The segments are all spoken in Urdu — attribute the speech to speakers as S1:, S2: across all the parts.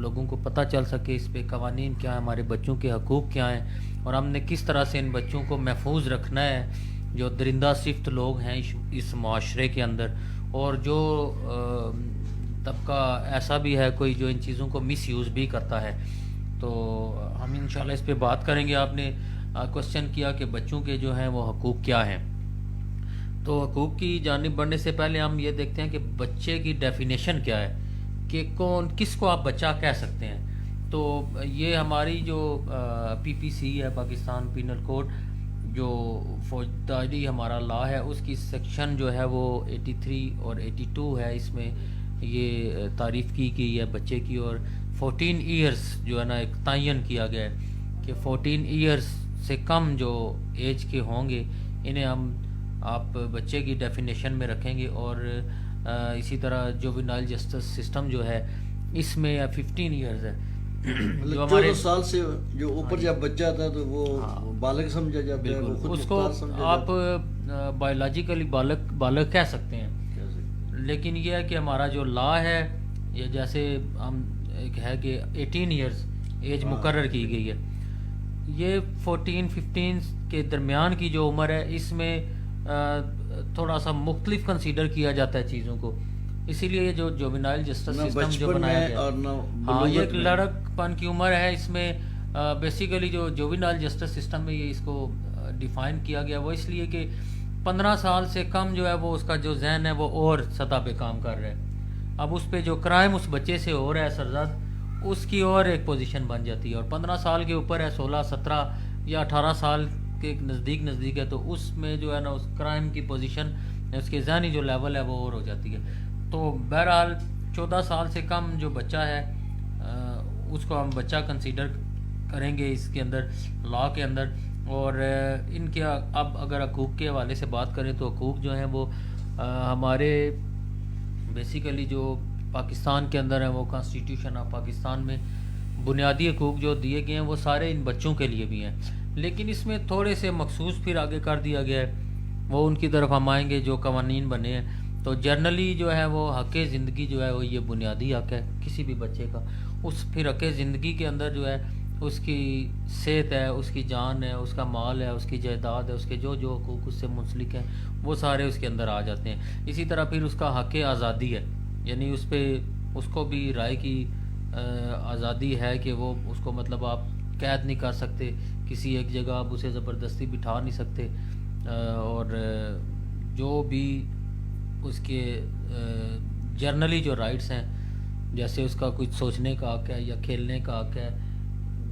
S1: لوگوں کو پتہ چل سکے اس پہ قوانین کیا ہیں, ہمارے بچوں کے حقوق کیا ہیں, اور ہم نے کس طرح سے ان بچوں کو محفوظ رکھنا ہے جو درندہ صفت لوگ ہیں اس معاشرے کے اندر, اور جو طبقہ ایسا بھی ہے کوئی جو ان چیزوں کو مس یوز بھی کرتا ہے. تو ہم انشاءاللہ اس پہ بات کریں گے. آپ نے کوشچن کیا کہ بچوں کے جو ہیں وہ حقوق کیا ہیں, تو حقوق کی جانب بڑھنے سے پہلے ہم یہ دیکھتے ہیں کہ بچے کی ڈیفینیشن کیا ہے, کہ کس کو آپ بچہ کہہ سکتے ہیں. تو یہ ہماری جو پی پی سی ہے, پاکستان پینل کوڈ, جو فوجداری ہمارا لا ہے, اس کی سیکشن جو ہے وہ 83 اور 82 ہے. اس میں یہ تعریف کی گئی ہے بچے کی, اور 14 ایئرس جو ہے نا ایک تعین کیا گیا ہے کہ 14 ایئرس سے کم جو ایج کے ہوں گے انہیں ہم آپ بچے کی ڈیفینیشن میں رکھیں گے. اور اسی طرح جووینائل جسٹس سسٹم جو ہے اس میں 15 ایئرز ہے.
S2: جو 14 سال سے جو اوپر جب بچہ تھا تو وہ بالغ سمجھا جاتا ہے, وہ خود
S1: اس کو آپ بایولوجیکلی بالغ کہہ سکتے ہیں. لیکن یہ ہے کہ ہمارا جو لا ہے یہ جیسے ہم ایک ہے کہ 18 ایئرز ایج مقرر کی گئی ہے, یہ 14-15 کے درمیان کی جو عمر ہے اس میں تھوڑا سا مختلف کنسیڈر کیا جاتا ہے چیزوں کو. اسی لیے یہ جو جووینائل جسٹس سسٹم جو بنایا گیا ہاں یہ ایک لڑک پن کی عمر ہے. اس میں بیسیکلی جو جووینائل جسٹس سسٹم میں یہ اس کو ڈیفائن کیا گیا وہ اس لیے کہ 15 سال سے کم جو ہے وہ اس کا جو ذہن ہے وہ اور سطح پہ کام کر رہا ہے. اب اس پہ جو کرائم اس بچے سے ہو رہا ہے سرزد, اس کی اور ایک پوزیشن بن جاتی ہے. اور 15 سال کے اوپر ہے, 16, 17 یا 18 سال کے نزدیک ہے, تو اس میں جو ہے نا اس کرائم کی پوزیشن اس کے ذہنی جو لیول ہے وہ اور ہو جاتی ہے. تو بہرحال 14 سال سے کم جو بچہ ہے اس کو ہم بچہ کنسیڈر کریں گے اس کے اندر, لا کے اندر. اور ان کے اب اگر حقوق کے حوالے سے بات کریں تو حقوق جو ہیں وہ ہمارے بیسیکلی جو پاکستان کے اندر ہیں وہ کانسٹیٹیوشن آف پاکستان میں بنیادی حقوق جو دیے گئے ہیں وہ سارے ان بچوں کے لیے بھی ہیں. لیکن اس میں تھوڑے سے مخصوص پھر آگے کر دیا گیا ہے, وہ ان کی طرف ہم آئیں گے جو قوانین بنے ہیں. تو جرنلی جو ہے وہ حق زندگی جو ہے وہ یہ بنیادی حق ہے کسی بھی بچے کا. اس پھر حق زندگی کے اندر جو ہے اس کی صحت ہے, اس کی جان ہے, اس کا مال ہے, اس کی جائیداد ہے, اس کے جو حقوق اس سے منسلک ہیں وہ سارے اس کے اندر آ جاتے ہیں. اسی طرح پھر اس کا حق آزادی ہے, یعنی اس پہ اس کو بھی رائے کی آزادی ہے کہ وہ اس کو مطلب آپ قید نہیں کر سکتے کسی ایک جگہ, آپ اسے زبردستی بٹھا نہیں سکتے. اور جو بھی اس کے جرنلی جو رائٹس ہیں جیسے اس کا کچھ سوچنے کا حق ہے یا کھیلنے کا حق ہے,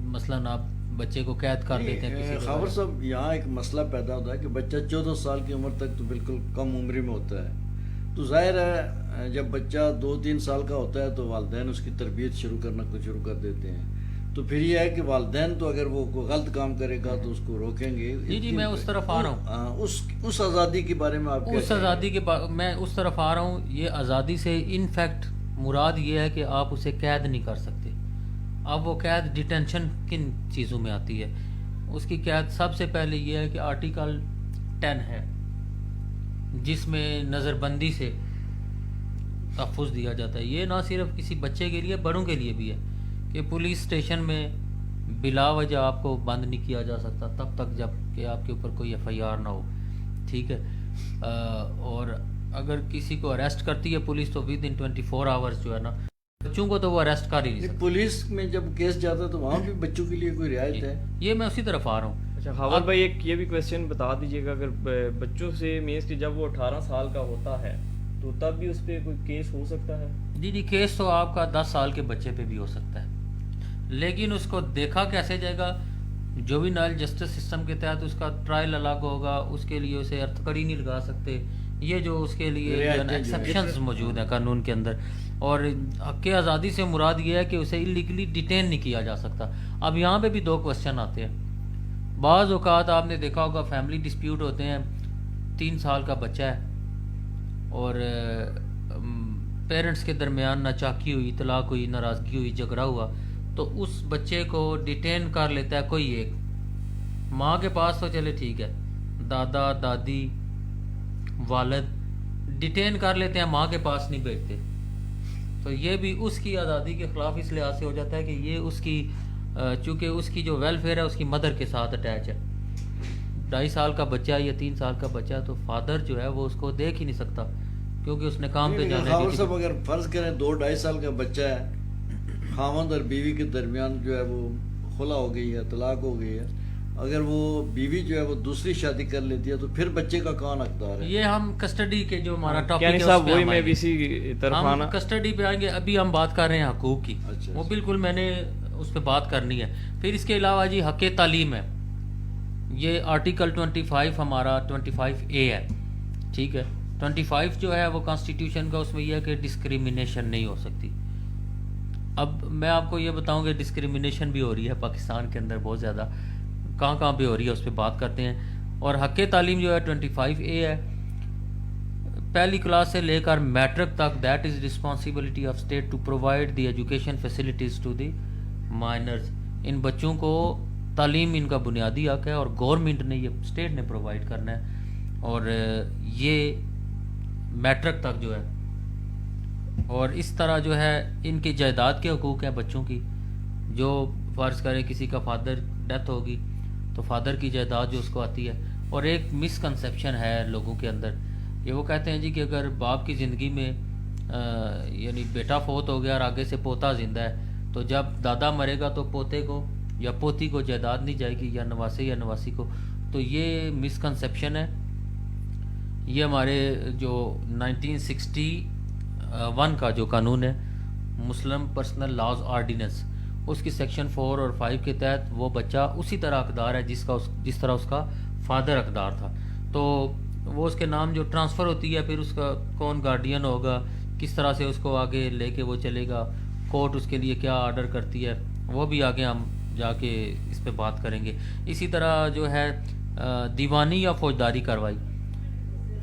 S1: مثلاً آپ بچے کو قید کر دیتے ہیں کسی
S2: خبر صاحب یہاں ایک مسئلہ پیدا ہوتا ہے کہ بچہ 14 سال کی عمر تک تو بالکل کم عمری میں ہوتا ہے. تو ظاہر ہے جب بچہ 2-3 سال کا ہوتا ہے تو والدین اس کی تربیت شروع کر دیتے ہیں. تو پھر یہ ہے کہ والدین تو اگر وہ کوئی غلط کام کرے گا تو اس کو روکیں گے.
S1: جی میں اس طرف آ رہا ہوں,
S2: اس آزادی کے بارے میں آپ
S1: اس آزادی کے میں اس طرف آ رہا ہوں. یہ آزادی سے انفیکٹ مراد یہ ہے کہ آپ اسے قید نہیں کر سکتے. اب وہ قید ڈیٹینشن کن چیزوں میں آتی ہے, اس کی قید سب سے پہلے یہ ہے کہ آرٹیکل 10 ہے جس میں نظر بندی سے تحفظ دیا جاتا ہے. یہ نہ صرف کسی بچے کے لیے بڑوں کے لیے بھی ہے کہ پولیس اسٹیشن میں بلا وجہ آپ کو بند نہیں کیا جا سکتا تب تک جب کہ آپ کے اوپر کوئی FIR نہ ہو, ٹھیک ہے. اور اگر کسی کو اریسٹ کرتی ہے پولیس تو ود ان 24 آورس جو ہے نا بچوں کو تو وہ اریسٹ کر ہی نہیں سکتی.
S2: پولیس میں جب کیس جاتا ہے تو وہاں بھی بچوں کے لیے کوئی رعایت ہے.
S1: یہ میں اسی طرف آ رہا ہوں.
S3: اچھا خاور بھائی ایک یہ بھی کویسچن بتا دیجیے گا, اگر بچوں سے مینس کہ جب وہ 18 سال کا ہوتا ہے تو تب بھی اس پہ کوئی کیس ہو سکتا ہے؟
S1: جی کیس تو آپ کا 10 سال کے بچے پہ بھی ہو سکتا ہے, لیکن اس کو دیکھا کیسے جائے گا. جووینائل جسٹس سسٹم کے تحت اس کا ٹرائل الگ ہوگا, اس کے لیے اسے ارتکڑی نہیں لگا سکتے. یہ جو اس کے لیے ایکسیپشنز موجود ہیں قانون کے اندر. اور حق آزادی سے مراد یہ ہے کہ اسے اللیگلی ڈیٹین نہیں کیا جا سکتا. اب یہاں پہ بھی 2 کوسچن آتے ہیں. بعض اوقات آپ نے دیکھا ہوگا فیملی ڈسپیوٹ ہوتے ہیں, 3 سال کا بچہ ہے اور پیرنٹس کے درمیان ناچاکی ہوئی, طلاق ہوئی, ناراضگی ہوئی, جھگڑا ہوا, تو اس بچے کو ڈیٹین کر لیتا ہے کوئی ایک. ماں کے پاس تو چلے ٹھیک ہے, دادا دادی والد ڈیٹین کر لیتے ہیں, ماں کے پاس نہیں بھیجتے. تو یہ بھی اس کی آزادی کے خلاف اس لحاظ سے ہو جاتا ہے کہ یہ اس کی چونکہ اس کی جو ویلفیئر ہے اس کی مدر کے ساتھ اٹیچ ہے. 2.5 سال کا بچہ یا 3 سال کا بچہ تو فادر جو ہے وہ اس کو دیکھ ہی نہیں سکتا کیونکہ اس نے کام پہ جانا
S2: خاور
S1: ہے.
S2: صاحب اگر فرض کریں 2-2.5 سال کا بچہ ہے، خاوند اور بیوی کے درمیان جو ہے وہ خلا ہو گئی ہے، طلاق ہو گئی ہے، اگر وہ بیوی جو ہے وہ دوسری شادی کر لیتی ہے تو پھر بچے کا کون حقدار ہے؟
S1: یہ ہم کسٹڈی کے جو ہمارا ٹاپک
S3: یعنی
S1: ہے اس
S3: صاحب
S1: پہ
S3: وہی
S1: ہم
S3: میں
S1: آئیں
S3: بھی
S1: گے.
S3: اسی طرف
S1: ہم
S3: آنا.
S1: کسٹڈی پہ آئیں گے. ابھی ہم بات کر رہے ہیں حقوق کی.
S2: اچھا
S1: وہ بالکل میں نے اس پہ بات کرنی ہے. پھر اس کے علاوہ جی حق تعلیم ہے. یہ آرٹیکل 25 ہمارا 25A ہے. ٹھیک ہے. 25 جو ہے وہ کانسٹیٹیوشن کا، اس میں یہ ہے کہ ڈسکریمنیشن نہیں ہو سکتی. اب میں آپ کو یہ بتاؤں کہ ڈسکریمنیشن بھی ہو رہی ہے پاکستان کے اندر بہت زیادہ. کہاں کہاں پہ ہو رہی ہے اس پہ بات کرتے ہیں. اور حق تعلیم جو ہے 25A ہے. پہلی کلاس سے لے کر میٹرک تک that is responsibility of state to provide the education facilities to the minors. ان بچوں کو تعلیم ان کا بنیادی حق ہے اور گورنمنٹ نے یہ اسٹیٹ نے پرووائڈ کرنا ہے. اور یہ میٹرک تک جو ہے. اور اس طرح جو ہے ان کی جائیداد کے حقوق ہیں بچوں کی. جو فرض کریں کسی کا فادر ڈیتھ ہوگی تو فادر کی جائیداد جو اس کو آتی ہے. اور ایک مسکنسیپشن ہے لوگوں کے اندر، یہ وہ کہتے ہیں جی کہ اگر باپ کی زندگی میں یعنی بیٹا فوت ہو گیا اور آگے سے پوتا زندہ ہے تو جب دادا مرے گا تو پوتے کو یا پوتی کو جائیداد نہیں جائے گی، یا نواسے یا نواسی کو. تو یہ مسکنسیپشن ہے. یہ ہمارے جو 1961 کا جو قانون ہے مسلم پرسنل لاز آرڈیننس، اس کی سیکشن 4 اور 5 کے تحت وہ بچہ اسی طرح حقدار ہے جس طرح اس کا فادر حقدار تھا. تو وہ اس کے نام جو ٹرانسفر ہوتی ہے، پھر اس کا کون گارڈین ہوگا، کس طرح سے اس کو آگے لے کے وہ چلے گا، کورٹ اس کے لیے کیا آرڈر کرتی ہے، وہ بھی آگے ہم جا کے اس پہ بات کریں گے. اسی طرح جو ہے دیوانی یا فوجداری کارروائی.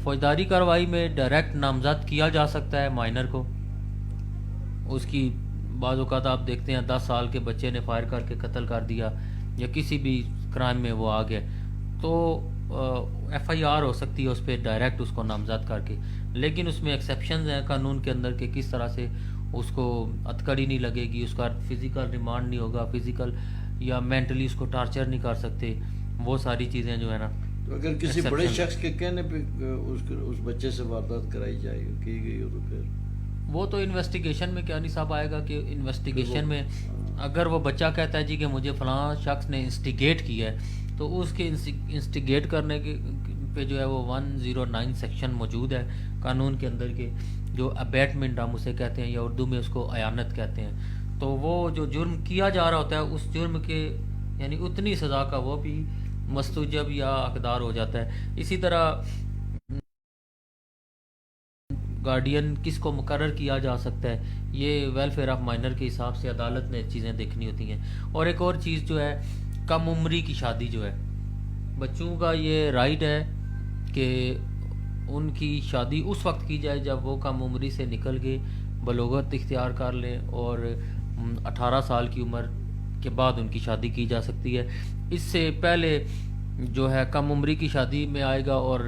S1: فوجداری کارروائی میں ڈائریکٹ نامزد کیا جا سکتا ہے مائنر کو. اس کی بعض اوقات آپ دیکھتے ہیں 10 سال کے بچے نے فائر کر کے قتل کر دیا یا کسی بھی کرائم میں وہ آ گیا تو FIR ہو سکتی ہے اس پہ ڈائریکٹ اس کو نامزد کر کے. لیکن اس میں ایکسیپشنز ہیں قانون کے اندر کہ کس طرح سے اس کو ہتھکڑی نہیں لگے گی، اس کا فزیکل ریمانڈ نہیں ہوگا، فزیکل یا مینٹلی اس کو ٹارچر نہیں کر سکتے. وہ ساری چیزیں جو ہے نا.
S2: تو اگر کسی بڑے شخص کے کہنے پہ اس بچے سے واردات کرائی جائے کی گئی ہو تو پھر
S1: وہ تو انویسٹیگیشن میں کیا نہیں صاحب آئے گا کہ انویسٹیگیشن میں اگر وہ بچہ کہتا ہے جی کہ مجھے فلاں شخص نے انسٹیگیٹ کیا ہے تو اس کے انسٹیگیٹ کرنے کے پہ جو ہے وہ 109 سیکشن موجود ہے قانون کے اندر کے، جو ابیٹمنٹ ہم اسے کہتے ہیں یا اردو میں اس کو ایانت کہتے ہیں. تو وہ جو جرم کیا جا رہا ہوتا ہے اس جرم کے یعنی اتنی سزا کا وہ بھی مستوجب یا حقدار ہو جاتا ہے. اسی طرح گارڈین کس کو مقرر کیا جا سکتا ہے، یہ ویلفیئر آف مائنر کے حساب سے عدالت نے چیزیں دیکھنی ہوتی ہیں. اور ایک اور چیز جو ہے کم عمری کی شادی جو ہے، بچوں کا یہ رائٹ ہے کہ ان کی شادی اس وقت کی جائے جب وہ کم عمری سے نکل کے بلوغت اختیار کر لیں، اور 18 سال کی عمر کے بعد ان کی شادی کی جا سکتی ہے. اس سے پہلے جو ہے کم عمری کی شادی میں آئے گا. اور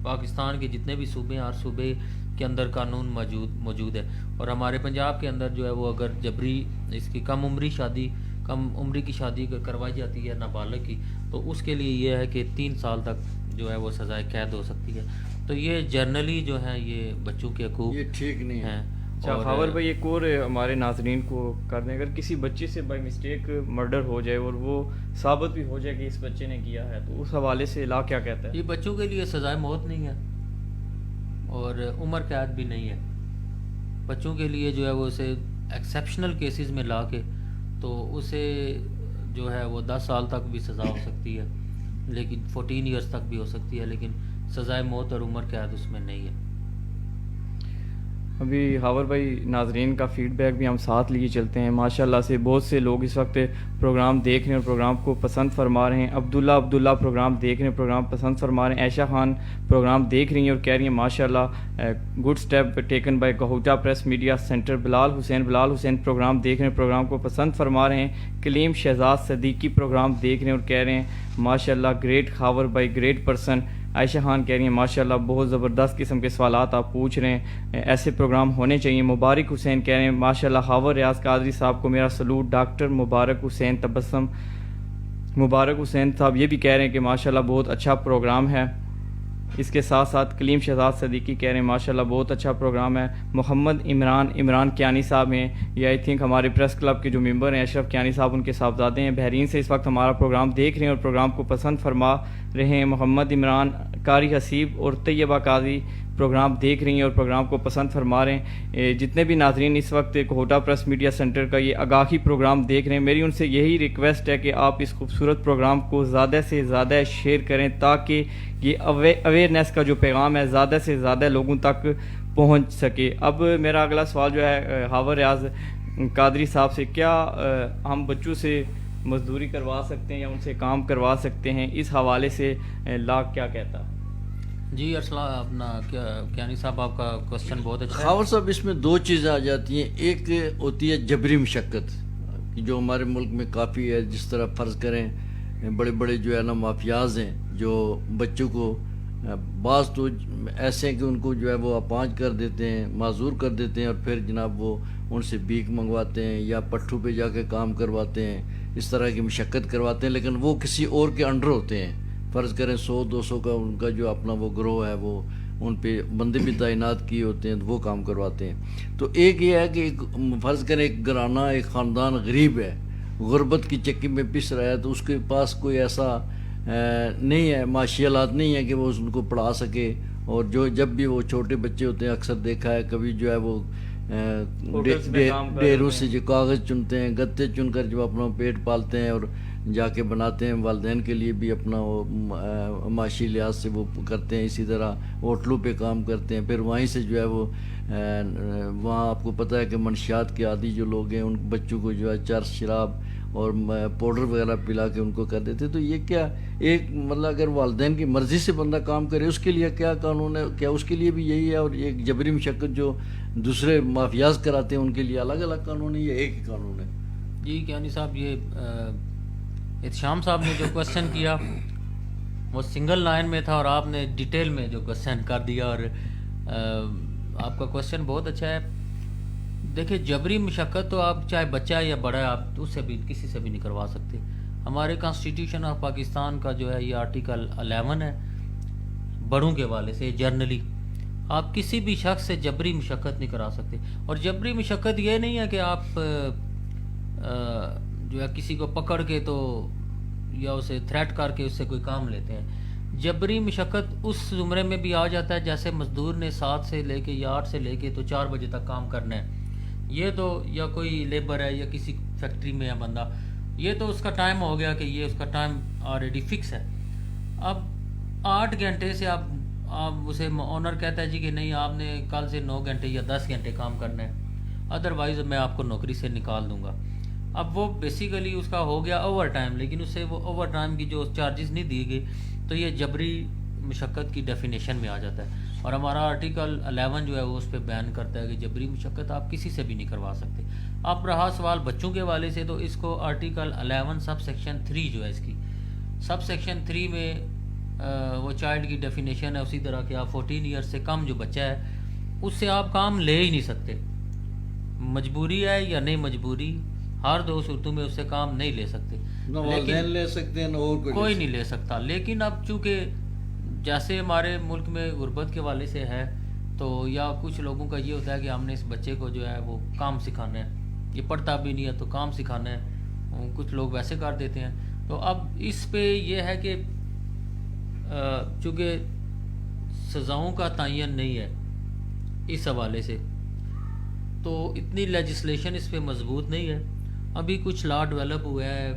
S1: پاکستان کے جتنے بھی صوبے ہیں ہر صوبے کے اندر قانون موجود ہے. اور ہمارے پنجاب کے اندر جو ہے وہ اگر جبری اس کی کم عمری کی شادی کروائی جاتی ہے نابالغ کی تو اس کے لیے یہ ہے کہ 3 سال تک جو ہے وہ سزائے قید ہو سکتی ہے. تو یہ جرنلی جو ہے یہ بچوں کے حقوق
S2: یہ ٹھیک نہیں ہے.
S3: اچھا خاور بھائی ایک اور ہمارے ناظرین کو کر دیں، اگر کسی بچے سے بائی مسٹیک مرڈر ہو جائے اور وہ ثابت بھی ہو جائے کہ اس بچے نے کیا ہے تو اس حوالے سے لا کیا کہتا ہے؟
S1: یہ بچوں کے لیے سزائے موت نہیں ہے اور عمر قید بھی نہیں ہے. بچوں کے لیے جو ہے وہ اسے ایکسیپشنل کیسز میں لا کے تو اسے جو ہے وہ 10 سال تک بھی سزا ہو سکتی ہے، لیکن 14 ایئرس تک بھی ہو سکتی ہے، لیکن سزائے موت اور عمر قید اس میں نہیں ہے.
S3: ابھی ہاور بھائی ناظرین کا فیڈ بیک بھی ہم ساتھ لیے چلتے ہیں. ماشاءاللہ سے بہت سے لوگ اس وقت پروگرام دیکھ رہے ہیں اور پروگرام کو پسند فرما رہے ہیں. عبداللہ پروگرام دیکھ رہے ہیں، پروگرام پسند فرما رہے ہیں. عائشہ خان پروگرام دیکھ رہی ہیں اور کہہ رہی ہیں ماشاءاللہ good step taken by Kahuta press media centre. Bilal Hussain programme دیکھ رہے ہیں، پروگرام کو پسند فرما رہے ہیں. کلیم شہزاد صدیقی پروگرام دیکھ رہے ہیں اور کہہ رہے ہیں ماشاءاللہ great Khawar by great person. Ayesha Khan کہہ رہی ہیں ماشاءاللہ بہت زبردست قسم کے سوالات آپ پوچھ رہے ہیں, ایسے پروگرام ہونے چاہیے. مبارک حسین کہہ رہے ہیں ماشاءاللہ خاور ریاض قادری صاحب کو میرا سلوٹ. ڈاکٹر مبارک حسین تبسم مبارک حسین صاحب یہ بھی کہہ رہے ہیں کہ ماشاءاللہ بہت اچھا پروگرام ہے. اس کے ساتھ ساتھ کلیم شہزاد صدیقی کہہ رہے ہیں ماشاءاللہ بہت اچھا پروگرام ہے. محمد عمران کیانی صاحب ہیں, یہ آئی تھنک ہمارے پریس کلب کے جو ممبر ہیں, اشرف کیانی صاحب ان کے صاحبزادے ہیں, بحرین سے اس وقت ہمارا پروگرام دیکھ رہے ہیں اور پروگرام کو پسند فرما رہے ہیں. محمد عمران قاری حسیب اور طیبہ قاضی پروگرام دیکھ رہی ہیں اور پروگرام کو پسند فرما رہے ہیں. جتنے بھی ناظرین اس وقت کوہوٹا پریس میڈیا سینٹر کا یہ آگاہی پروگرام دیکھ رہے ہیں, میری ان سے یہی ریکویسٹ ہے کہ آپ اس خوبصورت پروگرام کو زیادہ سے زیادہ شیئر کریں تاکہ یہ اویئرنیس کا جو پیغام ہے زیادہ سے زیادہ لوگوں تک پہنچ سکے. اب میرا اگلا سوال جو ہے خاور ریاض قادری صاحب سے, کیا ہم بچوں سے مزدوری کروا سکتے ہیں یا ان سے کام کروا سکتے ہیں؟ اس حوالے سے لا کیا کہتا ہے؟
S1: جی ارسلان اپنا کیانی صاحب آپ کا کوشچن بہت اچھا ہے.
S2: خاور صاحب اس میں دو چیزیں آ جاتی ہیں. ایک ہوتی ہے جبری مشقت جو ہمارے ملک میں کافی ہے. جس طرح فرض کریں بڑے بڑے جو ہے نا مافیاز ہیں جو بچوں کو بعض تو ایسے ہیں کہ ان کو جو ہے وہ اپانج کر دیتے ہیں, معذور کر دیتے ہیں اور پھر جناب وہ ان سے بھیک منگواتے ہیں یا پٹھوں پہ جا کے کام کرواتے ہیں, اس طرح کی مشقت کرواتے ہیں, لیکن وہ کسی اور کے انڈر ہوتے ہیں. فرض کریں 100-200 کا ان کا جو اپنا وہ گروہ ہے, وہ ان پہ بندے بھی تعینات کیے ہوتے ہیں, وہ کام کرواتے ہیں. تو ایک یہ ہے کہ ایک فرض کریں ایک گھرانہ ایک خاندان غریب ہے, غربت کی چکی میں پس رہا ہے, تو اس کے پاس کوئی ایسا نہیں ہے, معاشی حالات نہیں ہے کہ وہ ان کو پڑھا سکے. اور جو جب بھی وہ چھوٹے بچے ہوتے ہیں اکثر دیکھا ہے کبھی جو ہے وہ ڈیروں سے جو کاغذ چنتے ہیں, گتے چن کر جو اپنا پیٹ پالتے ہیں اور جا کے بناتے ہیں, والدین کے لیے بھی اپنا وہ معاشی لحاظ سے وہ کرتے ہیں. اسی طرح ہوٹلوں پہ کام کرتے ہیں, پھر وہیں سے جو ہے وہ وہاں آپ کو پتہ ہے کہ منشیات کے عادی جو لوگ ہیں ان بچوں کو جو ہے چرس شراب اور پاؤڈر وغیرہ پلا کے ان کو کر دیتے. تو یہ کیا ایک مطلب اگر والدین کی مرضی سے بندہ کام کرے اس کے لیے کیا قانون ہے؟ کیا اس کے لیے بھی یہی ہے؟ اور ایک جبری مشقت جو دوسرے مافیاز کراتے ہیں ان کے لیے الگ الگ قانون ہے یا ایک ہی قانون ہے؟
S1: جی کیانی صاحب, یہ احتشام صاحب نے جو کوشچن کیا وہ سنگل لائن میں تھا اور آپ نے ڈیٹیل میں جو کوشچن کر دیا, اور آپ کا کوشچن بہت اچھا ہے. دیکھیں جبری مشقت تو آپ چاہے بچہ ہے یا بڑا ہے آپ اس سے بھی کسی سے بھی نہیں کروا سکتے. ہمارے کانسٹیٹیوشن آف پاکستان کا جو ہے یہ آرٹیکل 11 ہے, بڑوں کے حوالے سے جرنلی آپ کسی بھی شخص سے جبری مشقت نہیں کرا سکتے. اور جبری مشقت یہ نہیں ہے کہ آپ جو ہے کسی کو پکڑ کے تو یا اسے تھریٹ کر کے اس سے کوئی کام لیتے ہیں. جبری مشقت اس زمرے میں بھی آ جاتا ہے جیسے مزدور نے 7 سے لے کے یا 8 سے لے کے تو 4 بجے تک کام کرنا ہے. یہ تو یا کوئی لیبر ہے یا کسی فیکٹری میں ہے بندہ, یہ تو اس کا ٹائم ہو گیا کہ یہ اس کا ٹائم آلریڈی فکس ہے. اب 8 گھنٹے سے آپ اسے اونر کہتا ہے جی کہ نہیں آپ نے کل سے 9 گھنٹے یا 10 گھنٹے کام کرنا ہے, ادروائز میں آپ کو نوکری سے نکال دوں گا. اب وہ بیسیکلی اس کا ہو گیا اوور ٹائم, لیکن اس سے وہ اوور ٹائم کی جو چارجز نہیں دیے گئے تو یہ جبری مشقت کی ڈیفینیشن میں آ جاتا ہے. اور ہمارا آرٹیکل 11 جو ہے وہ اس پہ بیان کرتا ہے کہ جبری مشقت آپ کسی سے بھی نہیں کروا سکتے. اب رہا سوال بچوں کے حوالے سے, تو اس کو آرٹیکل 11 سب سیکشن 3 جو ہے اس کی سب سیکشن 3 میں وہ چائلڈ کی ڈیفینیشن ہے اسی طرح کہ آپ 14 ایئرس سے کم جو بچہ ہے اس سے آپ کام لے ہی نہیں سکتے. مجبوری ہے یا نہیں مجبوری, ہر 2 صورتوں میں اس سے کام نہیں لے سکتے.
S2: نہ والدین لے سکتے ہیں نہ اور
S1: کوئی نہیں لے سکتا. لیکن اب چونکہ جیسے ہمارے ملک میں غربت کے حوالے سے ہے تو یا کچھ لوگوں کا یہ ہوتا ہے کہ ہم نے اس بچے کو جو ہے وہ کام سکھانا ہے, یہ پڑھتا بھی نہیں ہے تو کام سکھانا ہے, کچھ لوگ ویسے کر دیتے ہیں. تو اب اس پہ یہ ہے کہ چونکہ سزاؤں کا تعین نہیں ہے اس حوالے سے تو اتنی لیجسلیشن اس پہ مضبوط نہیں ہے. ابھی کچھ لا ڈیولپ ہوا ہے,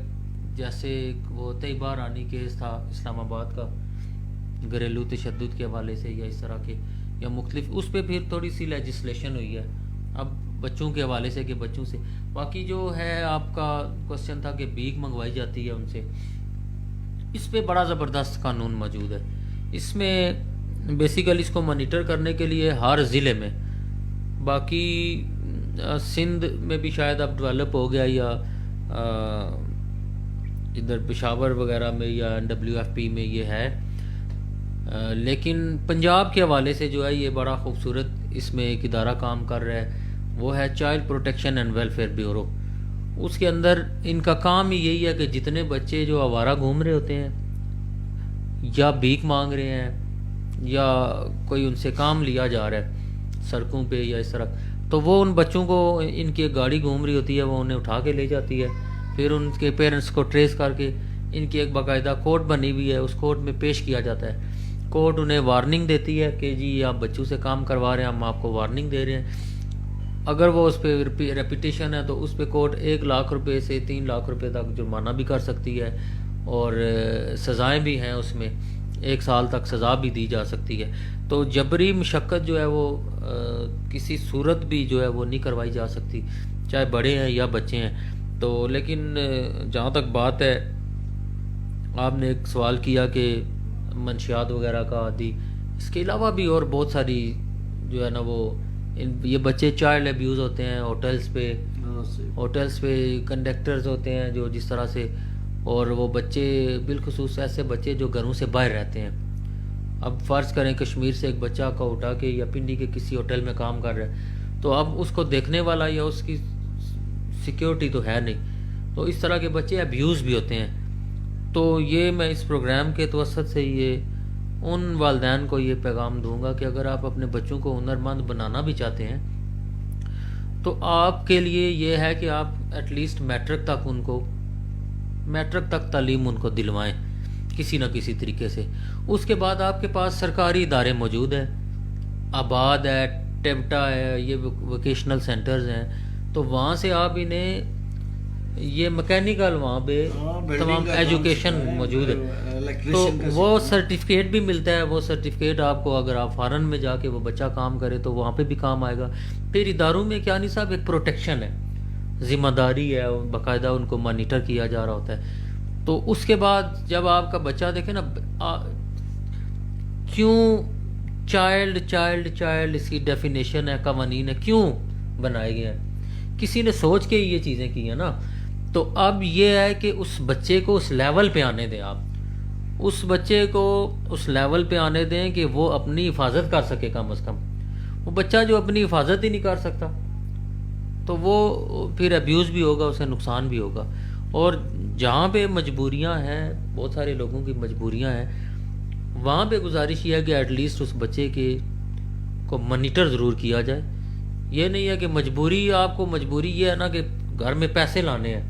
S1: جیسے وہ طیبہ رانی کیس تھا اسلام آباد کا گھریلو تشدد کے حوالے سے یا اس طرح کے یا مختلف, اس پہ پھر تھوڑی سی لیجسلیشن ہوئی ہے اب بچوں کے حوالے سے کہ بچوں سے. باقی جو ہے آپ کا کوشچن تھا کہ بھیک منگوائی جاتی ہے ان سے, اس پہ بڑا زبردست قانون موجود ہے. اس میں بیسیکلی اس کو مانیٹر کرنے کے لیے ہر ضلع میں, باقی سندھ میں بھی شاید اب ڈیولپ ہو گیا یا ادھر پشاور وغیرہ میں یا NWFP میں یہ ہے لیکن پنجاب کے حوالے سے جو ہے یہ بڑا خوبصورت اس میں ایک ادارہ کام کر رہا ہے، وہ ہے child protection and welfare bureau. اس کے اندر ان کا کام ہی یہی ہے کہ جتنے بچے جو آوارہ گھوم رہے ہوتے ہیں یا بھیک مانگ رہے ہیں یا کوئی ان سے کام لیا جا رہا ہے سڑکوں پہ یا اس طرح، تو وہ ان بچوں کو، ان کی ایک گاڑی گھوم رہی ہوتی ہے، وہ انہیں اٹھا کے لے جاتی ہے، پھر ان کے پیرنٹس کو ٹریس کر کے ان کی ایک باقاعدہ کورٹ بنی ہوئی ہے، اس کورٹ میں پیش کیا جاتا ہے. کورٹ انہیں وارننگ دیتی ہے کہ جی آپ بچوں سے کام کروا رہے ہیں، ہم آپ کو وارننگ دے رہے ہیں. اگر وہ اس پہ ریپیٹیشن ہے تو اس پہ کورٹ 1 لاکھ روپے سے 3 لاکھ روپے تک جرمانہ بھی کر سکتی ہے، اور سزائیں بھی ہیں اس میں، 1 سال تک سزا بھی دی جا سکتی ہے. تو جبری مشقت جو ہے وہ کسی صورت بھی جو ہے وہ نہیں کروائی جا سکتی، چاہے بڑے ہیں یا بچے ہیں. تو لیکن جہاں تک بات ہے، آپ نے ایک سوال کیا کہ منشیات وغیرہ کا عادی، اس کے علاوہ بھی اور بہت ساری جو ہے نا وہ یہ بچے چائلڈ ایبیوز ہوتے ہیں ہوٹلز پہ کنڈکٹرز ہوتے ہیں جو جس طرح سے، اور وہ بچے بالخصوص ایسے بچے جو گھروں سے باہر رہتے ہیں. اب فرض کریں کشمیر سے ایک بچہ کا اٹھا کے یا پنڈی کے کسی ہوٹل میں کام کر رہا ہے، تو اب اس کو دیکھنے والا یا اس کی سیکیورٹی تو ہے نہیں، تو اس طرح کے بچے ایبیوز بھی ہوتے ہیں. تو یہ میں اس پروگرام کے توسط سے یہ ان والدین کو یہ پیغام دوں گا کہ اگر آپ اپنے بچوں کو ہنرمند بنانا بھی چاہتے ہیں تو آپ کے لیے یہ ہے کہ آپ ایٹ لیسٹ میٹرک تک تعلیم ان کو دلوائیں کسی نہ کسی طریقے سے. اس کے بعد آپ کے پاس سرکاری ادارے موجود ہیں، آباد ہے، ٹیبٹا ہے، یہ ووکیشنل سینٹرز ہیں، تو وہاں سے آپ انہیں یہ مکینیکل وہاں پہ تمام ایجوکیشن موجود ہے، تو وہ سرٹیفکیٹ بھی ملتا ہے. وہ سرٹیفکیٹ آپ کو اگر آپ فارن میں جا کے وہ بچہ کام کرے تو وہاں پہ بھی کام آئے گا. پھر اداروں میں کیا نہیں صاحب ایک پروٹیکشن ہے، ذمہ داری ہے، باقاعدہ ان کو مانیٹر کیا جا رہا ہوتا ہے. تو اس کے بعد جب آپ کا بچہ دیکھیں نا، کیوں چائلڈ اس کی ڈیفینیشن ہے، قوانین ہے، کیوں بنائے گئے ہیں، کسی نے سوچ کے یہ چیزیں کی ہیں نا. تو اب یہ ہے کہ اس بچے کو اس لیول پہ آنے دیں، آپ اس بچے کو اس لیول پہ آنے دیں کہ وہ اپنی حفاظت کر سکے. کم از کم وہ بچہ جو اپنی حفاظت ہی نہیں کر سکتا تو وہ پھر ابیوز بھی ہوگا، اسے نقصان بھی ہوگا. اور جہاں پہ مجبوریاں ہیں، بہت سارے لوگوں کی مجبوریاں ہیں، وہاں پہ گزارش یہ ہے کہ ایٹ لیسٹ اس بچے کو مانیٹر ضرور کیا جائے. یہ نہیں ہے کہ مجبوری یہ ہے نا کہ گھر میں پیسے لانے ہیں،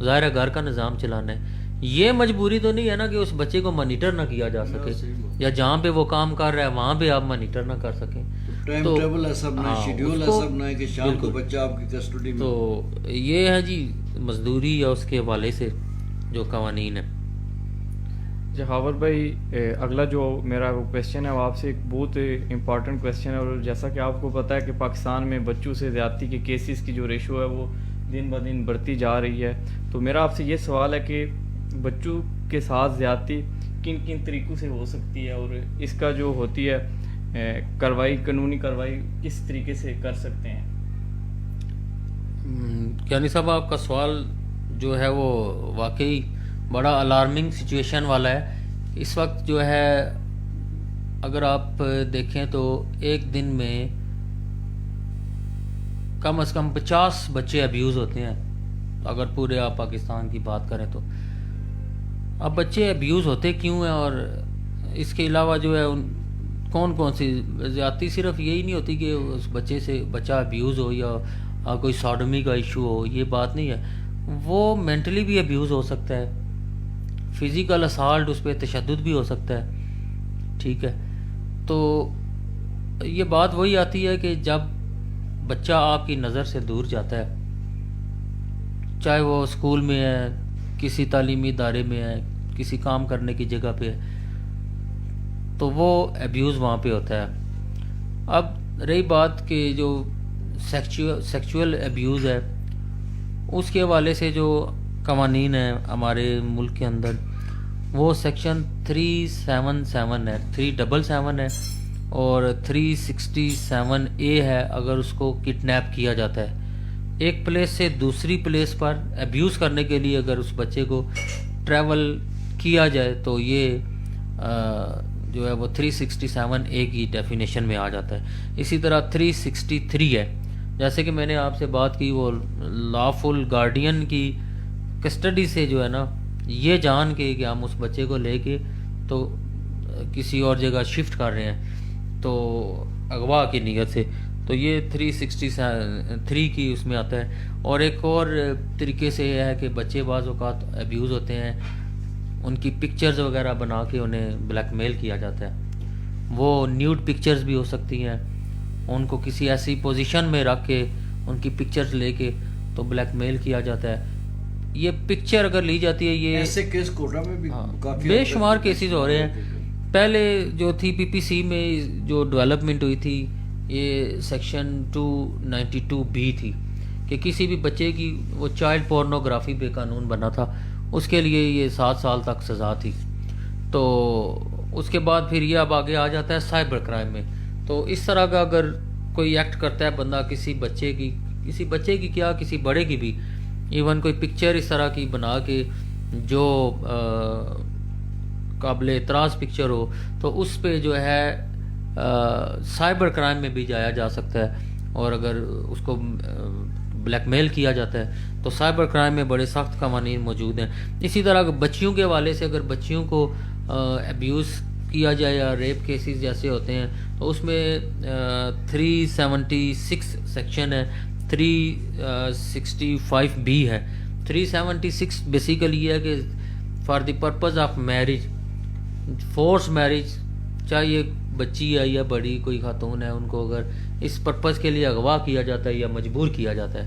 S1: ظاہر ہے گھر کا نظام چلانا ہے. یہ مجبوری تو نہیں ہے نا کہ اس بچے کو مانیٹر نہ کیا جا سکے، یا جہاں پہ وہ کام کر رہا ہے وہاں پہ آپ مانیٹر نہ کر سکیں.
S2: ٹائم ٹیبل ایسا بنائیں، شیڈیول ایسا بنائیں کہ شام کو بچہ آپ کی کسٹڈی میں.
S1: تو یہ ہے جی مزدوری یا اس کے حوالے سے جو قوانین ہیں.
S3: جہاور بھائی، اگلا جو میرا وہ کویشچن ہے وہ آپ سے ایک بہت امپورٹنٹ کویشچن ہے، اور جیسا کہ آپ کو پتہ ہے کہ پاکستان میں بچوں سے زیادتی کے کیسز کی جو ریشو ہے وہ دن بہ دن بڑھتی جا رہی ہے. تو میرا آپ سے یہ سوال ہے کہ بچوں کے ساتھ زیادتی کن کن طریقوں سے ہو سکتی ہے، اور اس کا جو ہوتی ہے قانونی کارروائی کس طریقے سے کر سکتے ہیں؟
S1: کیانی صاحب، آپ کا سوال جو ہے وہ واقعی بڑا الارمنگ سچویشن والا ہے. اس وقت جو ہے اگر آپ دیکھیں تو ایک دن میں کم از کم 50 بچے ابیوز ہوتے ہیں، اگر پورے آپ پاکستان کی بات کریں تو. اب بچے ابیوز ہوتے کیوں ہیں، اور اس کے علاوہ جو ہے کون سی زیادتی صرف یہی نہیں ہوتی کہ اس بچے سے بچہ ابیوز ہو یا کوئی ساڈومی کا ایشو ہو، یہ بات نہیں ہے. وہ مینٹلی بھی ابیوز ہو سکتا ہے، فزیکل اسالٹ، اس پہ تشدد بھی ہو سکتا ہے. ٹھیک ہے، تو یہ بات وہی آتی ہے کہ جب بچہ آپ کی نظر سے دور جاتا ہے، چاہے وہ اسکول میں ہے، کسی تعلیمی ادارے میں ہے، کسی کام کرنے کی جگہ پہ ہے، تو وہ ایبیوز وہاں پہ ہوتا ہے. اب رہی بات کہ جو سیکچول ایبیوز ہے، اس کے حوالے سے جو قوانین ہیں ہمارے ملک کے اندر، وہ سیکشن 377 ہے، 377 ہے، اور 367A ہے. اگر اس کو کڈنیپ کیا جاتا ہے ایک پلیس سے دوسری پلیس پر ایبیوز کرنے کے لیے، اگر اس بچے کو ٹریول کیا جائے تو یہ جو ہے وہ 367A کی ڈیفینیشن میں آ جاتا ہے. اسی طرح 363 ہے، جیسے کہ میں نے آپ سے بات کی، وہ لافل گارڈین کی کسٹڈی سے جو ہے نا، یہ جان کے کہ ہم اس بچے کو لے کے تو کسی اور جگہ شفٹ کر رہے ہیں تو اغوا کی نیت سے، تو یہ 363 کی اس میں آتا ہے. اور ایک اور طریقے سے یہ ہے کہ بچے بعض اوقات ابیوز ہوتے ہیں، ان کی پکچرز وغیرہ بنا کے انہیں بلیک میل کیا جاتا ہے. وہ نیوڈ پکچرز بھی ہو سکتی ہیں، ان کو کسی ایسی پوزیشن میں رکھ کے ان کی پکچرز لے کے تو بلیک میل کیا جاتا ہے. یہ پکچر اگر لی جاتی ہے، یہ
S2: ایسے کیس کوٹا میں بھی کافی
S1: بے شمار کیسز ہو رہے ہیں. پہلے جو تھی پی پی سی میں جو ڈیولپمنٹ ہوئی تھی، یہ سیکشن 292B تھی کہ کسی بھی بچے کی وہ چائلڈ پورنوگرافی پہ قانون بنا تھا، اس کے لیے یہ 7 سال تک سزا تھی. تو اس کے بعد پھر یہ اب آگے آ جاتا ہے سائبر کرائم میں. تو اس طرح کا اگر کوئی ایکٹ کرتا ہے بندہ کسی بچے کی کیا کسی بڑے کی بھی، ایون کوئی پکچر اس طرح کی بنا کے جو قابل اعتراض پکچر ہو، تو اس پہ جو ہے سائبر کرائم میں بھی جایا جا سکتا ہے. اور اگر اس کو بلیک میل کیا جاتا ہے تو سائبر کرائم میں بڑے سخت قوانین موجود ہیں. اسی طرح بچیوں کے حوالے سے اگر بچیوں کو ابیوز کیا جائے یا ریپ کیسز جیسے ہوتے ہیں تو اس میں 376 سیکشن ہے، 365B ہے. 376 بیسیکلی یہ ہے کہ for the purpose of marriage, force marriage, چاہے یہ بچی ہے یا بڑی کوئی خاتون ہے، ان کو اگر اس پرپز کے لیے اغوا کیا جاتا ہے یا مجبور کیا جاتا ہے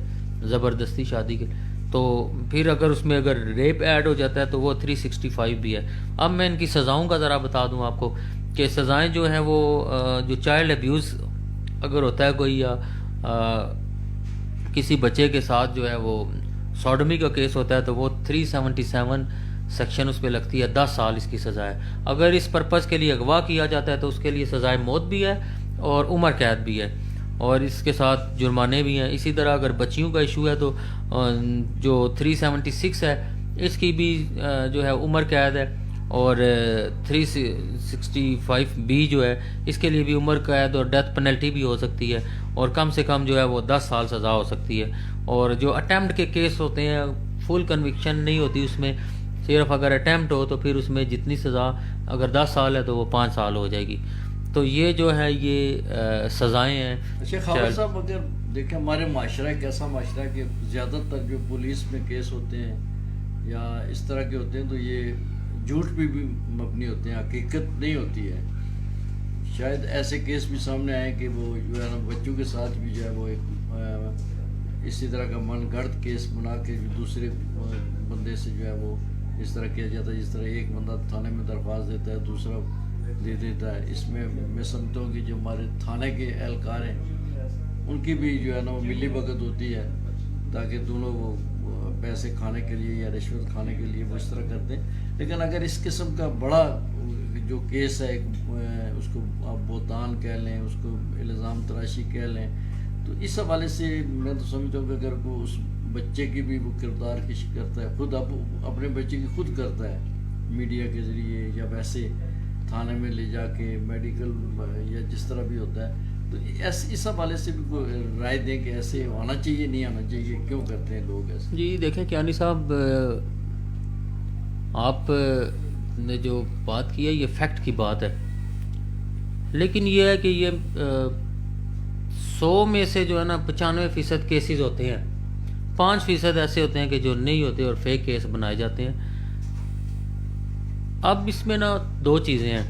S1: زبردستی شادی کے، تو پھر اگر اس میں اگر ریپ ایڈ ہو جاتا ہے تو وہ 365 بھی ہے. اب میں ان کی سزاؤں کا ذرا بتا دوں آپ کو کہ سزائیں جو ہیں وہ جو چائلڈ ابیوز اگر ہوتا ہے کوئی یا کسی بچے کے ساتھ جو ہے وہ سوڈمی کا کیس ہوتا ہے تو وہ 377 سیکشن اس پہ لگتی ہے، 10 سال اس کی سزا ہے. اگر اس پرپز کے لیے اغوا کیا جاتا ہے تو اس کے لیے سزائے موت بھی ہے اور عمر قید بھی ہے، اور اس کے ساتھ جرمانے بھی ہیں. اسی طرح اگر بچیوں کا ایشو ہے تو جو 376 ہے اس کی بھی جو ہے عمر قید ہے، اور 365B جو ہے اس کے لیے بھی عمر قید اور ڈیتھ پینلٹی بھی ہو سکتی ہے، اور کم سے کم جو ہے وہ 10 سال سزا ہو سکتی ہے. اور جو اٹیمپٹ کے کیس ہوتے ہیں فل کنوکشن نہیں ہوتی اس میں، صرف اگر اٹیمپٹ ہو تو پھر اس میں جتنی سزا اگر 10 سال ہے تو وہ 5 سال ہو جائے گی. تو یہ جو ہے یہ سزائیں ہیں.
S2: اچھا خبر صاحب، اگر دیکھیں ہمارے معاشرہ ایک ایسا معاشرہ ہے کہ زیادہ تر جو پولیس میں کیس ہوتے ہیں یا اس طرح کے ہوتے ہیں تو یہ جھوٹ بھی مبنی ہوتے ہیں، حقیقت نہیں ہوتی ہے. شاید ایسے کیس بھی سامنے آئے کہ وہ جو ہے نا بچوں کے ساتھ بھی جو ہے وہ ایک اسی طرح کا من گھڑت کیس بنا کے جو دوسرے بندے سے جو ہے وہ اس طرح کیا جاتا ہے، جس طرح ایک بندہ تھانے میں درخواست دیتا ہے دوسرا دے دیتا ہے. اس میں میں سمجھتا ہوں کہ جو ہمارے تھانے کے اہلکار ہیں ان کی بھی جو ہے نا وہ ملی بھگت ہوتی ہے تاکہ دونوں وہ پیسے کھانے کے لیے یا رشوت کھانے کے لیے وہ اس طرح کرتے ہیں. لیکن اگر اس قسم کا بڑا جو کیس ہے اس کو آپ بہتان کہہ لیں، اس کو الزام تراشی کہہ لیں، تو اس حوالے سے میں تو سمجھتا ہوں کہ اگر وہ اس بچے کی بھی وہ کردار کشی کرتا ہے، خود اپنے بچے کی خود کرتا ہے میڈیا کے ذریعے یا ویسے تھانے میں لے جا کے میڈیکل یا جس طرح بھی ہوتا ہے، تو اس حوالے سے بھی رائے دیں کہ ایسے ہونا چاہیے نہیں ہونا چاہیے، کیوں کرتے ہیں لوگ ایسے؟
S1: جی دیکھیں کیانی صاحب، آپ نے جو بات کی ہے یہ فیکٹ کی بات ہے، لیکن یہ ہے کہ یہ 100 میں سے جو ہے نا 95% کیسز ہوتے ہیں، 5% ایسے ہوتے ہیں کہ جو نہیں ہوتے اور فیک کیس بنائے جاتے ہیں. اب اس میں نا 2 چیزیں ہیں.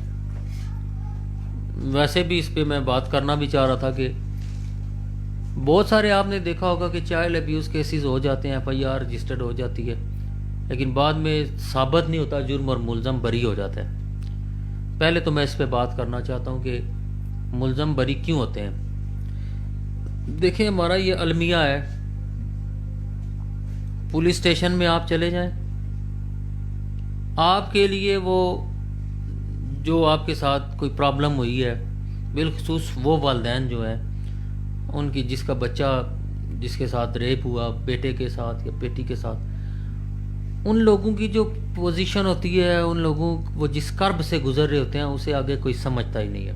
S1: ویسے بھی اس پہ میں بات کرنا بھی چاہ رہا تھا کہ بہت سارے آپ نے دیکھا ہوگا کہ چائلڈ ابیوز کیسز ہو جاتے ہیں، FIR رجسٹرڈ ہو جاتی ہے، لیکن بعد میں ثابت نہیں ہوتا جرم اور ملزم بری ہو جاتا ہے. پہلے تو میں اس پہ بات کرنا چاہتا ہوں کہ ملزم بری کیوں ہوتے ہیں. دیکھیں ہمارا یہ المیہ ہے، پولیس اسٹیشن میں آپ چلے جائیں، آپ کے لیے وہ جو آپ کے ساتھ کوئی پرابلم ہوئی ہے، بالخصوص وہ والدین جو ہیں ان کی جس کا بچہ جس کے ساتھ ریپ ہوا، بیٹے کے ساتھ یا بیٹی کے ساتھ، ان لوگوں کی جو پوزیشن ہوتی ہے، ان لوگوں وہ جس کرب سے گزر رہے ہوتے ہیں اسے آگے کوئی سمجھتا ہی نہیں ہے،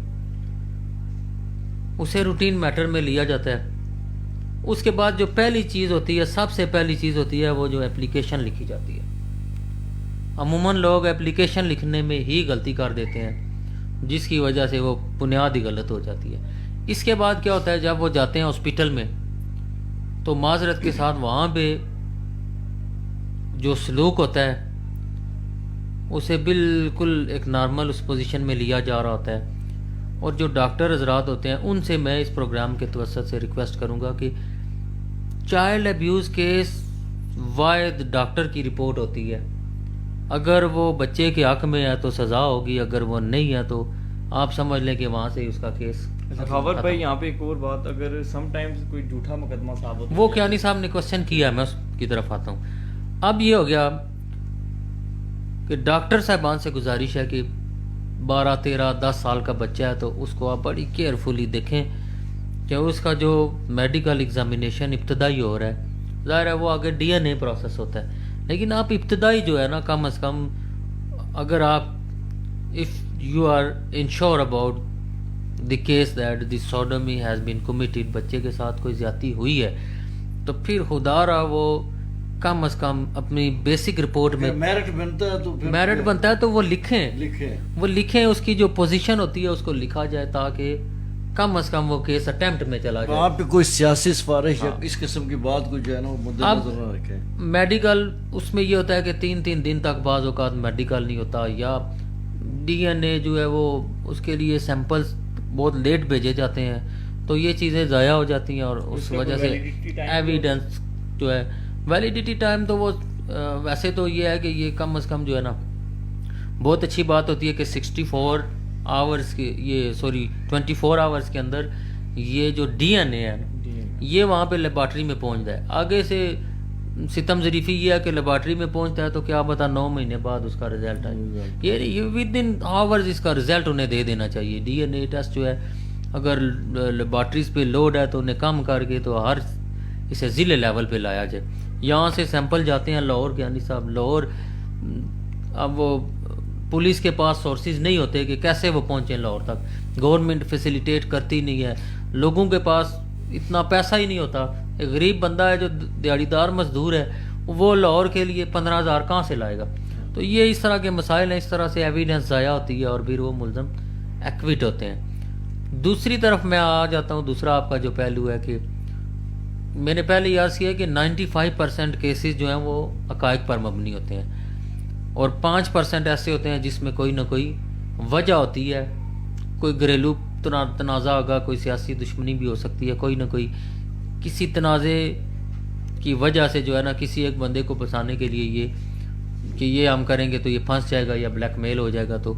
S1: اسے روٹین میٹر میں لیا جاتا ہے. اس کے بعد جو پہلی چیز ہوتی ہے، سب سے پہلی چیز ہوتی ہے، وہ جو اپلیکیشن لکھی جاتی ہے. عموماً لوگ اپلیکیشن لکھنے میں ہی غلطی کر دیتے ہیں، جس کی وجہ سے وہ بنیاد ہی غلط ہو جاتی ہے. اس کے بعد کیا ہوتا ہے، جب وہ جاتے ہیں ہاسپٹل میں تو معذرت کے ساتھ وہاں پہ جو سلوک ہوتا ہے اسے بالکل ایک نارمل اس پوزیشن میں لیا جا رہا ہوتا ہے. اور جو ڈاکٹر حضرات ہوتے ہیں ان سے میں اس پروگرام کے توسط سے ریکویسٹ کروں گا کہ چائلڈ ابیوز کیس واحد ڈاکٹر کی رپورٹ ہوتی ہے. اگر وہ بچے کے حق میں ہے تو سزا ہوگی، اگر وہ نہیں ہے تو آپ سمجھ لیں کہ وہاں سے اس کا کیس.
S3: سخاوت بھائی یہاں پہ ایک اور بات، اگر سم ٹائمز کوئی جھوٹا مقدمہ ثابت ہو
S1: وہ کیانی صاحب نے کوشچن کیا ہے، میں اس کی طرف آتا ہوں. اب یہ ہو گیا کہ ڈاکٹر صاحبان سے گزارش ہے کہ 12 13 10 سال کا بچہ ہے تو اس کو آپ بڑی کیئرفلی دیکھیں کہ اس کا جو میڈیکل ایگزامینیشن ابتدائی ہو رہا ہے، ظاہر ہے وہ آگے ڈی این اے پروسیس ہوتا ہے، لیکن آپ ابتدائی جو ہے نا کم از کم اگر آپ if you are unsure about the case that the sodomy has been committed, بچے کے ساتھ کوئی زیادتی ہوئی ہے، تو پھر خدا را وہ کم از کم اپنی بیسک رپورٹ میں
S2: میرٹ بنتا ہے تو
S1: میرٹ بنتا ہے تو وہ لکھیں اس کی جو پوزیشن ہوتی ہے اس کو لکھا جائے تاکہ کم از کم وہ کیس اٹیمپٹ میں چلا جائے.
S2: وہاں پہ کوئی سیاسی سفارش یا اس قسم کی بات کو جو ہے نا وہ مد نظر نہ رکھے.
S1: میڈیکل اس میں یہ ہوتا ہے کہ 3 دن تک بعض اوقات میڈیکل نہیں ہوتا، یا ڈی این اے جو ہے وہ اس کے لیے سیمپلز بہت لیٹ بھیجے جاتے ہیں، تو یہ چیزیں ضائع ہو جاتی ہیں اور اس وجہ سے ایویڈنس جو ہے ویلیڈیٹی ٹائم تو وہ ویسے تو یہ ہے کہ یہ کم از کم جو ہے نا بہت اچھی بات ہوتی ہے کہ 64 آورز کے 24 آورز کے اندر یہ جو ڈی این اے ہے یہ وہاں پہ لیبارٹری میں پہنچتا ہے. آگے سے ستم ظریفی یہ ہے کہ لیبارٹری میں پہنچتا ہے تو کیا پتا 9 مہینے بعد اس کا رزلٹ آئے، یہ ود ان آورز اس کا رزلٹ انہیں دے دینا چاہیے. ڈی این اے ٹیسٹ جو ہے اگر لیبارٹریز پہ لوڈ ہے تو انہیں کم کر کے تو ہر اسے ضلع لیول پہ لایا جائے. یہاں سے سیمپل جاتے ہیں لاہور کے یعنی صاحب لاہور، اب وہ پولیس کے پاس سورسز نہیں ہوتے کہ کیسے وہ پہنچیں لاہور تک، گورنمنٹ فیسیلیٹیٹ کرتی نہیں ہے، لوگوں کے پاس اتنا پیسہ ہی نہیں ہوتا. ایک غریب بندہ ہے جو دیہڑی دار مزدور ہے وہ لاہور کے لیے 15,000 کہاں سے لائے گا. تو یہ اس طرح کے مسائل ہیں، اس طرح سے ایویڈنس ضائع ہوتی ہے اور پھر وہ ملزم ایکوٹ ہوتے ہیں. دوسری طرف میں آ جاتا ہوں، دوسرا آپ کا جو پہلو ہے کہ میں نے پہلے یاد کیا کہ 95% کیسز جو ہیں وہ حقائق پر مبنی ہوتے ہیں اور 5% ایسے ہوتے ہیں جس میں کوئی نہ کوئی وجہ ہوتی ہے، کوئی گھریلو تنازع ہوگا، کوئی سیاسی دشمنی بھی ہو سکتی ہے، کوئی نہ کوئی کسی تنازع کی وجہ سے جو ہے نا کسی ایک بندے کو پھنسانے کے لیے یہ کہ یہ ہم کریں گے تو یہ پھنس جائے گا یا بلیک میل ہو جائے گا. تو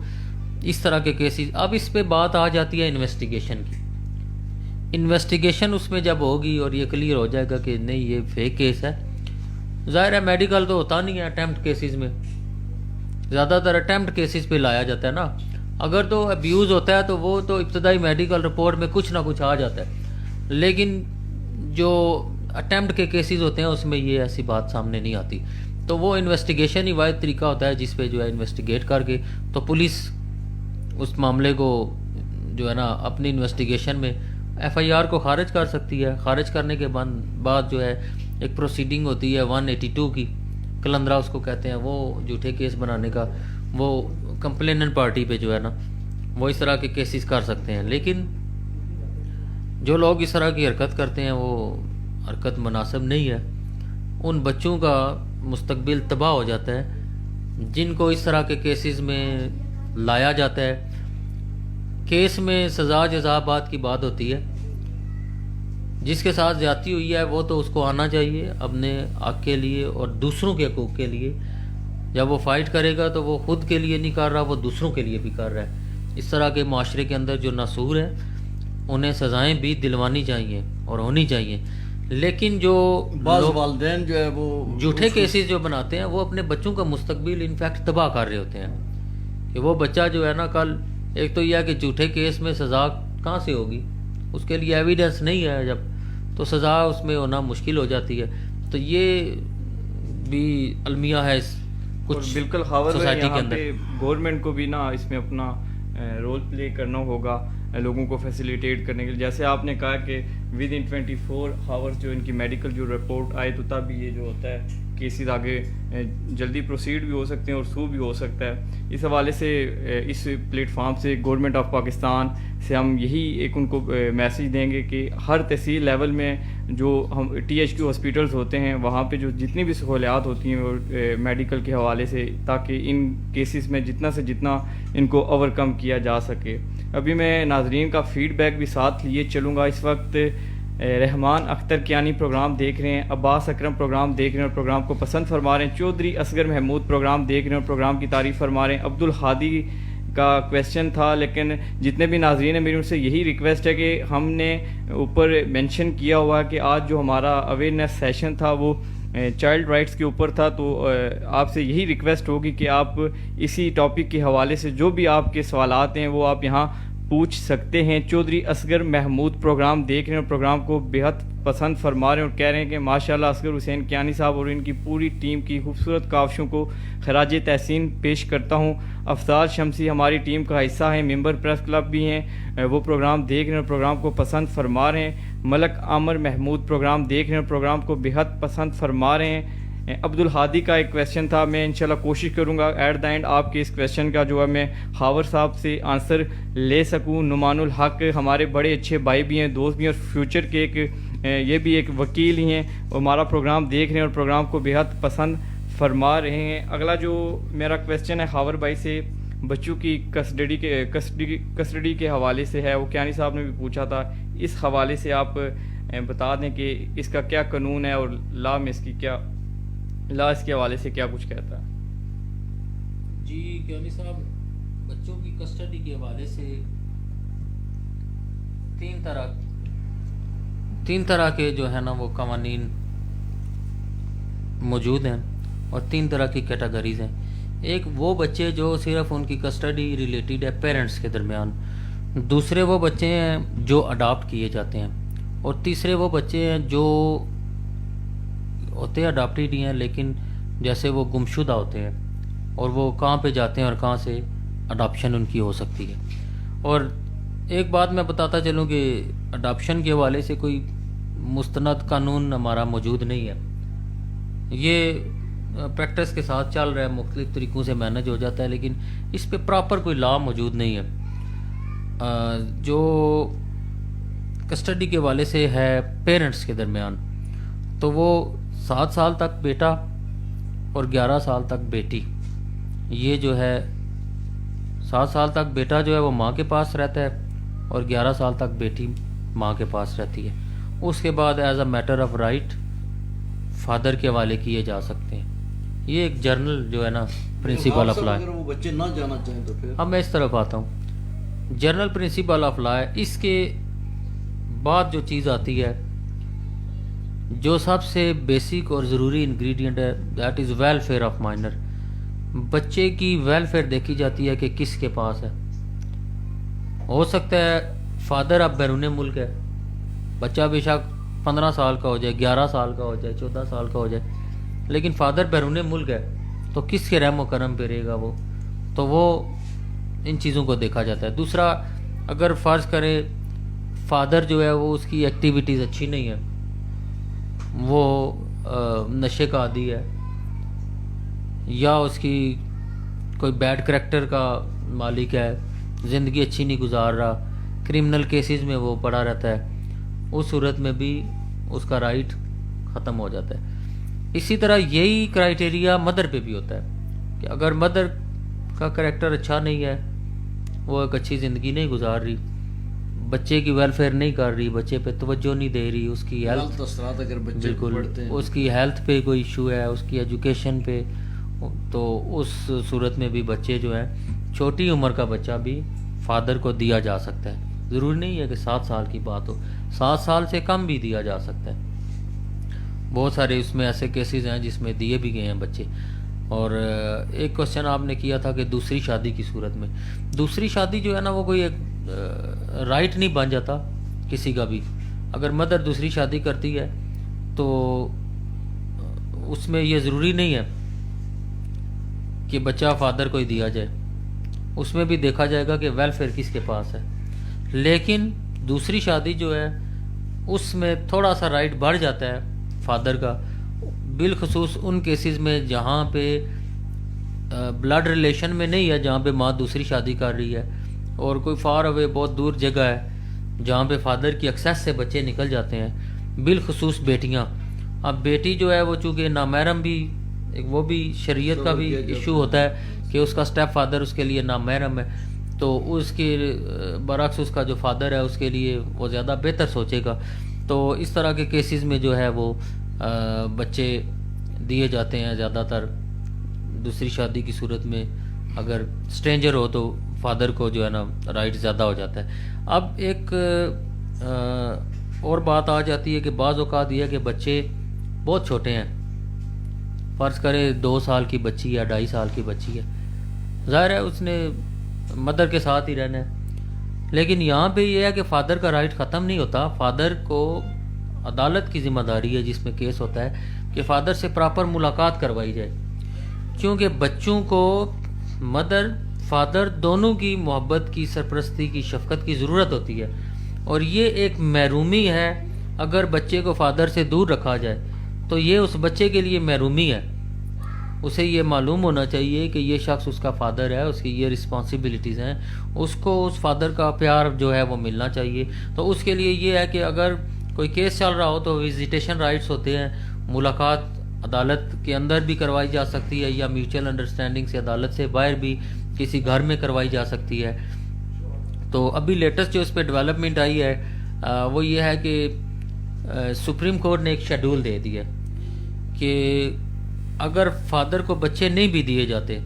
S1: اس طرح کے کیسز. اب اس پہ بات آ جاتی ہے انویسٹیگیشن کی. انویسٹیگیشن اس میں جب ہوگی اور یہ کلیئر ہو جائے گا کہ نہیں یہ فیک کیس ہے، ظاہر ہے میڈیکل تو ہوتا نہیں ہے اٹیمپٹ کیسز میں، زیادہ تر اٹیمپٹ کیسز پہ لایا جاتا ہے نا. اگر تو ابیوز ہوتا ہے تو وہ تو ابتدائی میڈیکل رپورٹ میں کچھ نہ کچھ آ جاتا ہے، لیکن جو اٹیمپٹ کے کیسز ہوتے ہیں اس میں یہ ایسی بات سامنے نہیں آتی. تو وہ انویسٹیگیشن ہی واحد طریقہ ہوتا ہے جس پہ جو ہے انویسٹیگیٹ کر کے تو پولیس اس معاملے کو جو ہے نا اپنی انویسٹیگیشن میں ایف آئی آر کو خارج کر سکتی ہے. خارج کرنے کے بعد جو ہے ایک پروسیڈنگ ہوتی ہے 182 کی، کلندرا اس کو کہتے ہیں، وہ جھوٹے کیس بنانے کا، وہ کمپلیننٹ پارٹی پہ جو ہے نا وہ اس طرح کے کیسز کر سکتے ہیں. لیکن جو لوگ اس طرح کی حرکت کرتے ہیں وہ حرکت مناسب نہیں ہے. ان بچوں کا مستقبل تباہ ہو جاتا ہے جن کو اس طرح کے کیسز میں لایا جاتا ہے. کیس میں سزا جزا بات کی بات ہوتی ہے، جس کے ساتھ زیادتی ہوئی ہے وہ تو اس کو آنا چاہیے اپنے حق کے لیے اور دوسروں کے حقوق کے لیے. جب وہ فائٹ کرے گا تو وہ خود کے لیے نہیں کر رہا، وہ دوسروں کے لیے بھی کر رہا ہے. اس طرح کے معاشرے کے اندر جو ناسور ہیں انہیں سزائیں بھی دلوانی چاہیے اور ہونی چاہیے. لیکن جو
S2: بعض والدین جو ہے وہ
S1: جھوٹے کیسز جو بناتے ہیں وہ اپنے بچوں کا مستقبل انفیکٹ تباہ کر رہے ہوتے ہیں. کہ وہ بچہ جو ہے نا کل ایک تو یہ ہے کہ جھوٹے کیس میں سزا کہاں سے ہوگی، اس کے لیے ایویڈنس نہیں ہے جب، تو سزا اس میں ہونا مشکل ہو جاتی ہے. تو یہ بھی المیہ ہے اس کچھ
S3: بالکل خاور
S1: سوسائٹی کے
S3: یہاں
S1: اندر
S3: پہ گورنمنٹ کو بھی نا اس میں اپنا رول پلے کرنا ہوگا لوگوں کو فیسیلیٹیٹ کرنے کے لیے. جیسے آپ نے کہا کہ ود ان 24 آورس جو ان کی میڈیکل جو رپورٹ آئے تو تب یہ جو ہوتا ہے کیسز آگے جلدی پروسیڈ بھی ہو سکتے ہیں اور سو بھی ہو سکتا ہے. اس حوالے سے اس پلیٹ فارم سے گورنمنٹ آف پاکستان سے ہم یہی ایک ان کو میسیج دیں گے کہ ہر تحصیل لیول میں جو ہم THQ ہاسپیٹلز ہوتے ہیں وہاں پہ جو جتنی بھی سہولیات ہوتی ہیں میڈیکل کے حوالے سے, تاکہ ان کیسز میں جتنا سے جتنا ان کو اوور کم کیا جا سکے. ابھی میں ناظرین کا فیڈ بیک بھی ساتھ لیے چلوں گا. اس وقت رحمان اختر کیانی پروگرام دیکھ رہے ہیں, عباس اکرم پروگرام دیکھ رہے ہیں اور پروگرام کو پسند فرما رہے ہیں, چودھری اصغر محمود پروگرام دیکھ رہے ہیں اور پروگرام کی تعریف فرما رہے ہیں. عبد الحادی کا کویسچن تھا, لیکن جتنے بھی ناظرین ہیں میری ان سے یہی ریکویسٹ ہے کہ ہم نے اوپر مینشن کیا ہوا ہے کہ آج جو ہمارا اویئرنیس سیشن تھا وہ چائلڈ رائٹس کے اوپر تھا, تو آپ سے یہی ریکویسٹ ہوگی کہ آپ اسی ٹاپک کے حوالے سے جو بھی آپ کے سوالات ہیں وہ آپ یہاں پوچھ سکتے ہیں. چودھری اصغر محمود پروگرام دیکھ رہے ہیں اور پروگرام کو بےحد پسند فرما رہے ہیں اور کہہ رہے ہیں کہ ماشاءاللہ اصغر حسین کیانی صاحب اور ان کی پوری ٹیم کی خوبصورت کاوشوں کو خراج تحسین پیش کرتا ہوں. افضال شمسی ہماری ٹیم کا حصہ ہیں, ممبر پریس کلب بھی ہیں, وہ پروگرام دیکھ رہے ہیں اور پروگرام کو پسند فرما رہے ہیں. ملک عامر محمود پروگرام دیکھ رہے ہیں اور پروگرام کو بےحد پسند فرما رہے ہیں. عبد الحادی کا ایک کویسچن تھا, میں انشاءاللہ کوشش کروں گا ایٹ دا اینڈ آپ کے اس کویسچن کا جو ہے میں خاور صاحب سے آنسر لے سکوں. نعمان الحق ہمارے بڑے اچھے بھائی بھی ہیں, دوست بھی ہیں اور فیوچر کے ایک یہ بھی ایک وکیل ہی ہیں, وہ ہمارا پروگرام دیکھ رہے ہیں اور پروگرام کو بےحد پسند فرما رہے ہیں. اگلا جو میرا کویسچن ہے خاور بھائی سے بچوں کی کسٹڈی کے حوالے سے ہے, وہ کیانی صاحب نے بھی پوچھا تھا, اس حوالے سے آپ بتا دیں کہ اس کا کیا قانون ہے اور لا میں اس کی کیا لا اس کے حوالے سے کیا کچھ کہتا ہے.
S1: جی کیانی صاحب, بچوں کی کسٹڈی کے حوالے سے تین طرح کے جو ہے نا وہ قوانین موجود ہیں اور 3 طرح کی کیٹیگریز ہیں. ایک وہ بچے جو صرف ان کی کسٹڈی ریلیٹڈ ہے پیرنٹس کے درمیان, دوسرے وہ بچے ہیں جو اڈاپٹ کیے جاتے ہیں, اور تیسرے وہ بچے ہیں جو ہوتے ہیں اڈاپٹیڈ ہی ہیں لیکن جیسے وہ گمشدہ ہوتے ہیں اور وہ کہاں پہ جاتے ہیں اور کہاں سے اڈاپشن ان کی ہو سکتی ہے. اور ایک بات میں بتاتا چلوں کہ اڈاپشن کے حوالے سے کوئی مستند قانون ہمارا موجود نہیں ہے, یہ پریکٹس کے ساتھ چل رہا ہے, مختلف طریقوں سے مینج ہو جاتا ہے, لیکن اس پہ پراپر کوئی لا موجود نہیں ہے. جو کسٹڈی کے حوالے سے ہے پیرنٹس کے درمیان, تو وہ 7 سال تک بیٹا اور 11 سال تک بیٹی, یہ جو ہے 7 سال تک بیٹا جو ہے وہ ماں کے پاس رہتا ہے اور 11 سال تک بیٹی ماں کے پاس رہتی ہے. اس کے بعد as a matter of right father کے حوالے کیے جا سکتے ہیں. یہ ایک جرنل جو ہے نا پرنسپل آف لا ہے.
S2: اگر وہ بچے نہ جانا چاہیں تو پھر
S1: اب میں اس طرف آتا ہوں. جرنل پرنسپل آف لا ہے, اس کے بعد جو چیز آتی ہے جو سب سے بیسک اور ضروری انگریڈینٹ ہے, that is welfare of minor. بچے کی ویلفیئر دیکھی جاتی ہے کہ کس کے پاس ہے. ہو سکتا ہے فادر اب بیرون ملک ہے, بچہ بے شک 15 سال کا ہو جائے, 11 سال کا ہو جائے, 14 سال کا ہو جائے, لیکن فادر بیرون ملک ہے تو کس کے رحم و کرم پہ رہے گا وہ, تو وہ ان چیزوں کو دیکھا جاتا ہے. دوسرا, اگر فرض کرے فادر جو ہے وہ اس کی ایکٹیویٹیز اچھی نہیں ہے, وہ نشے کا عادی ہے یا اس کی کوئی بیڈ کریکٹر کا مالک ہے, زندگی اچھی نہیں گزار رہا, کرمنل کیسز میں وہ پڑا رہتا ہے, اس صورت میں بھی اس کا رائٹ ختم ہو جاتا ہے. اسی طرح یہی کرائٹیریا مدر پہ بھی ہوتا ہے کہ اگر مدر کا کریکٹر اچھا نہیں ہے, وہ ایک اچھی زندگی نہیں گزار رہی, بچے کی ویلفیئر نہیں کر رہی, بچے پہ توجہ نہیں دے رہی, اس کی ہیلتھ
S2: اثرات اگر بچے
S1: بالکل
S2: پڑھتے ہیں,
S1: اس کی ہیلتھ پہ کوئی ایشو ہے, اس کی ایجوکیشن پہ, تو اس صورت میں بھی بچے جو ہیں, چھوٹی عمر کا بچہ بھی فادر کو دیا جا سکتا ہے. ضروری نہیں ہے کہ 7 سال کی بات ہو, 7 سال سے کم بھی دیا جا سکتا ہے. بہت سارے اس میں ایسے کیسز ہیں جس میں دیے بھی گئے ہیں بچے. اور ایک کوشچن آپ نے کیا تھا کہ دوسری شادی کی صورت میں, دوسری شادی جو ہے نا وہ کوئی ایک رائٹ نہیں بن جاتا کسی کا بھی. اگر مدر دوسری شادی کرتی ہے تو اس میں یہ ضروری نہیں ہے کہ بچہ فادر کو ہی دیا جائے، اس میں بھی دیکھا جائے گا کہ ویلفیئر کس کے پاس ہے. لیکن دوسری شادی جو ہے اس میں تھوڑا سا رائٹ بڑھ جاتا ہے فادر کا، بالخصوص ان کیسز میں جہاں پہ بلڈ ریلیشن میں نہیں ہے، جہاں پہ ماں دوسری شادی کر رہی ہے اور کوئی فار اوے بہت دور جگہ ہے جہاں پہ فادر کی ایکسیس سے بچے نکل جاتے ہیں، بالخصوص بیٹیاں. اب بیٹی جو ہے وہ چونکہ نامحرم بھی، وہ بھی شریعت کا بھی ایشو ہوتا ہے کہ اس کا سٹیپ فادر اس کے لیے نامحرم ہے، تو اس کے برعکس اس کا جو فادر ہے اس کے لیے وہ زیادہ بہتر سوچے گا. تو اس طرح کے کیسز میں جو ہے وہ بچے دیے جاتے ہیں زیادہ تر دوسری شادی کی صورت میں. اگر اسٹرینجر ہو تو فادر کو جو ہے نا رائٹ زیادہ ہو جاتا ہے. اب ایک اور بات آ جاتی ہے کہ بعض اوقات یہ ہے کہ بچے بہت چھوٹے ہیں، فرض کرے 2 سال کی بچی ہے، 2.5 سال کی بچی ہے، ظاہر ہے اس نے مدر کے ساتھ ہی رہنا ہے. لیکن یہاں پہ یہ ہے کہ فادر کا رائٹ ختم نہیں ہوتا. فادر کو عدالت کی ذمہ داری ہے جس میں کیس ہوتا ہے کہ فادر سے پراپر ملاقات کروائی جائے، کیونکہ بچوں کو مدر فادر دونوں کی محبت کی، سرپرستی کی، شفقت کی ضرورت ہوتی ہے. اور یہ ایک محرومی ہے. اگر بچے کو فادر سے دور رکھا جائے تو یہ اس بچے کے لیے محرومی ہے. اسے یہ معلوم ہونا چاہیے کہ یہ شخص اس کا فادر ہے، اس کی یہ رسپانسبلٹیز ہیں، اس کو اس فادر کا پیار جو ہے وہ ملنا چاہیے. تو اس کے لیے یہ ہے کہ اگر کوئی کیس چل رہا ہو تو وزیٹیشن رائٹس ہوتے ہیں، ملاقات عدالت کے اندر بھی کروائی جا سکتی ہے یا میوچل انڈرسٹینڈنگ سے عدالت سے باہر بھی کسی گھر میں کروائی جا سکتی ہے. تو ابھی لیٹسٹ جو اس پہ ڈیولپمنٹ آئی ہے وہ یہ ہے کہ سپریم کورٹ نے ایک شیڈول دے دیا کہ اگر فادر کو بچے نہیں بھی دیے جاتے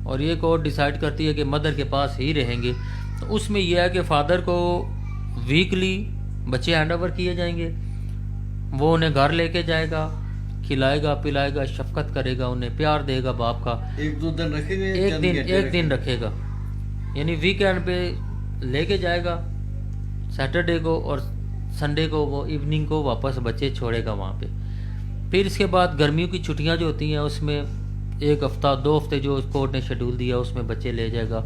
S1: اور یہ کورٹ ڈیسائیڈ کرتی ہے کہ مدر کے پاس ہی رہیں گے، تو اس میں یہ ہے کہ فادر کو ویکلی بچے ہینڈ اوور کیے جائیں گے. وہ انہیں گھر لے کے جائے گا، کھلائے گا، پلائے گا، شفقت کرے گا، انہیں پیار دے گا باپ کا.
S2: 1-2 دن رکھے گا،
S1: ایک دن رکھے گا، یعنی ویکینڈ پہ لے کے جائے گا سیٹرڈے کو، اور سنڈے کو وہ ایوننگ کو واپس بچے چھوڑے گا وہاں پہ. پھر اس کے بعد گرمیوں کی چھٹیاں جو ہوتی ہیں اس میں 1 ہفتہ 2 ہفتے جو کورٹ نے شیڈول دیا اس میں بچے لے جائے گا.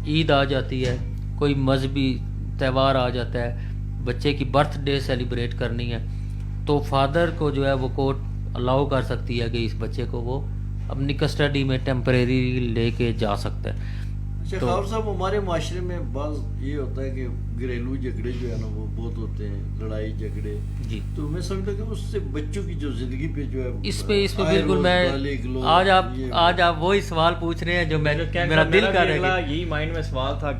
S1: عید آ جاتی ہے، کوئی مذہبی تہوار آ جاتا ہے، بچے کی برتھ ڈے سیلیبریٹ کرنی ہے، تو فادر کو جو ہے وہ کورٹ الاؤ کر سکتی ہے کہ اس بچے کو وہ اپنی کسٹڈی میں ٹیمپریری لے کے جا سکتا ہے.
S2: اچھا خاور صاحب، ہمارے معاشرے میں بعض یہ ہوتا ہے کہ گھریلو جھگڑے جو ہے نا وہ بہت ہوتے ہیں، لڑائی جھگڑے.
S1: جی،
S2: تو میں سمجھتا کہ اس سے بچوں کی جو زندگی پہ جو ہے
S1: اس پہ بالکل میں آج آپ وہی سوال پوچھ رہے ہیں جو میرا دل کر رہا ہے.
S3: یہی مائنڈ میں سوال تھا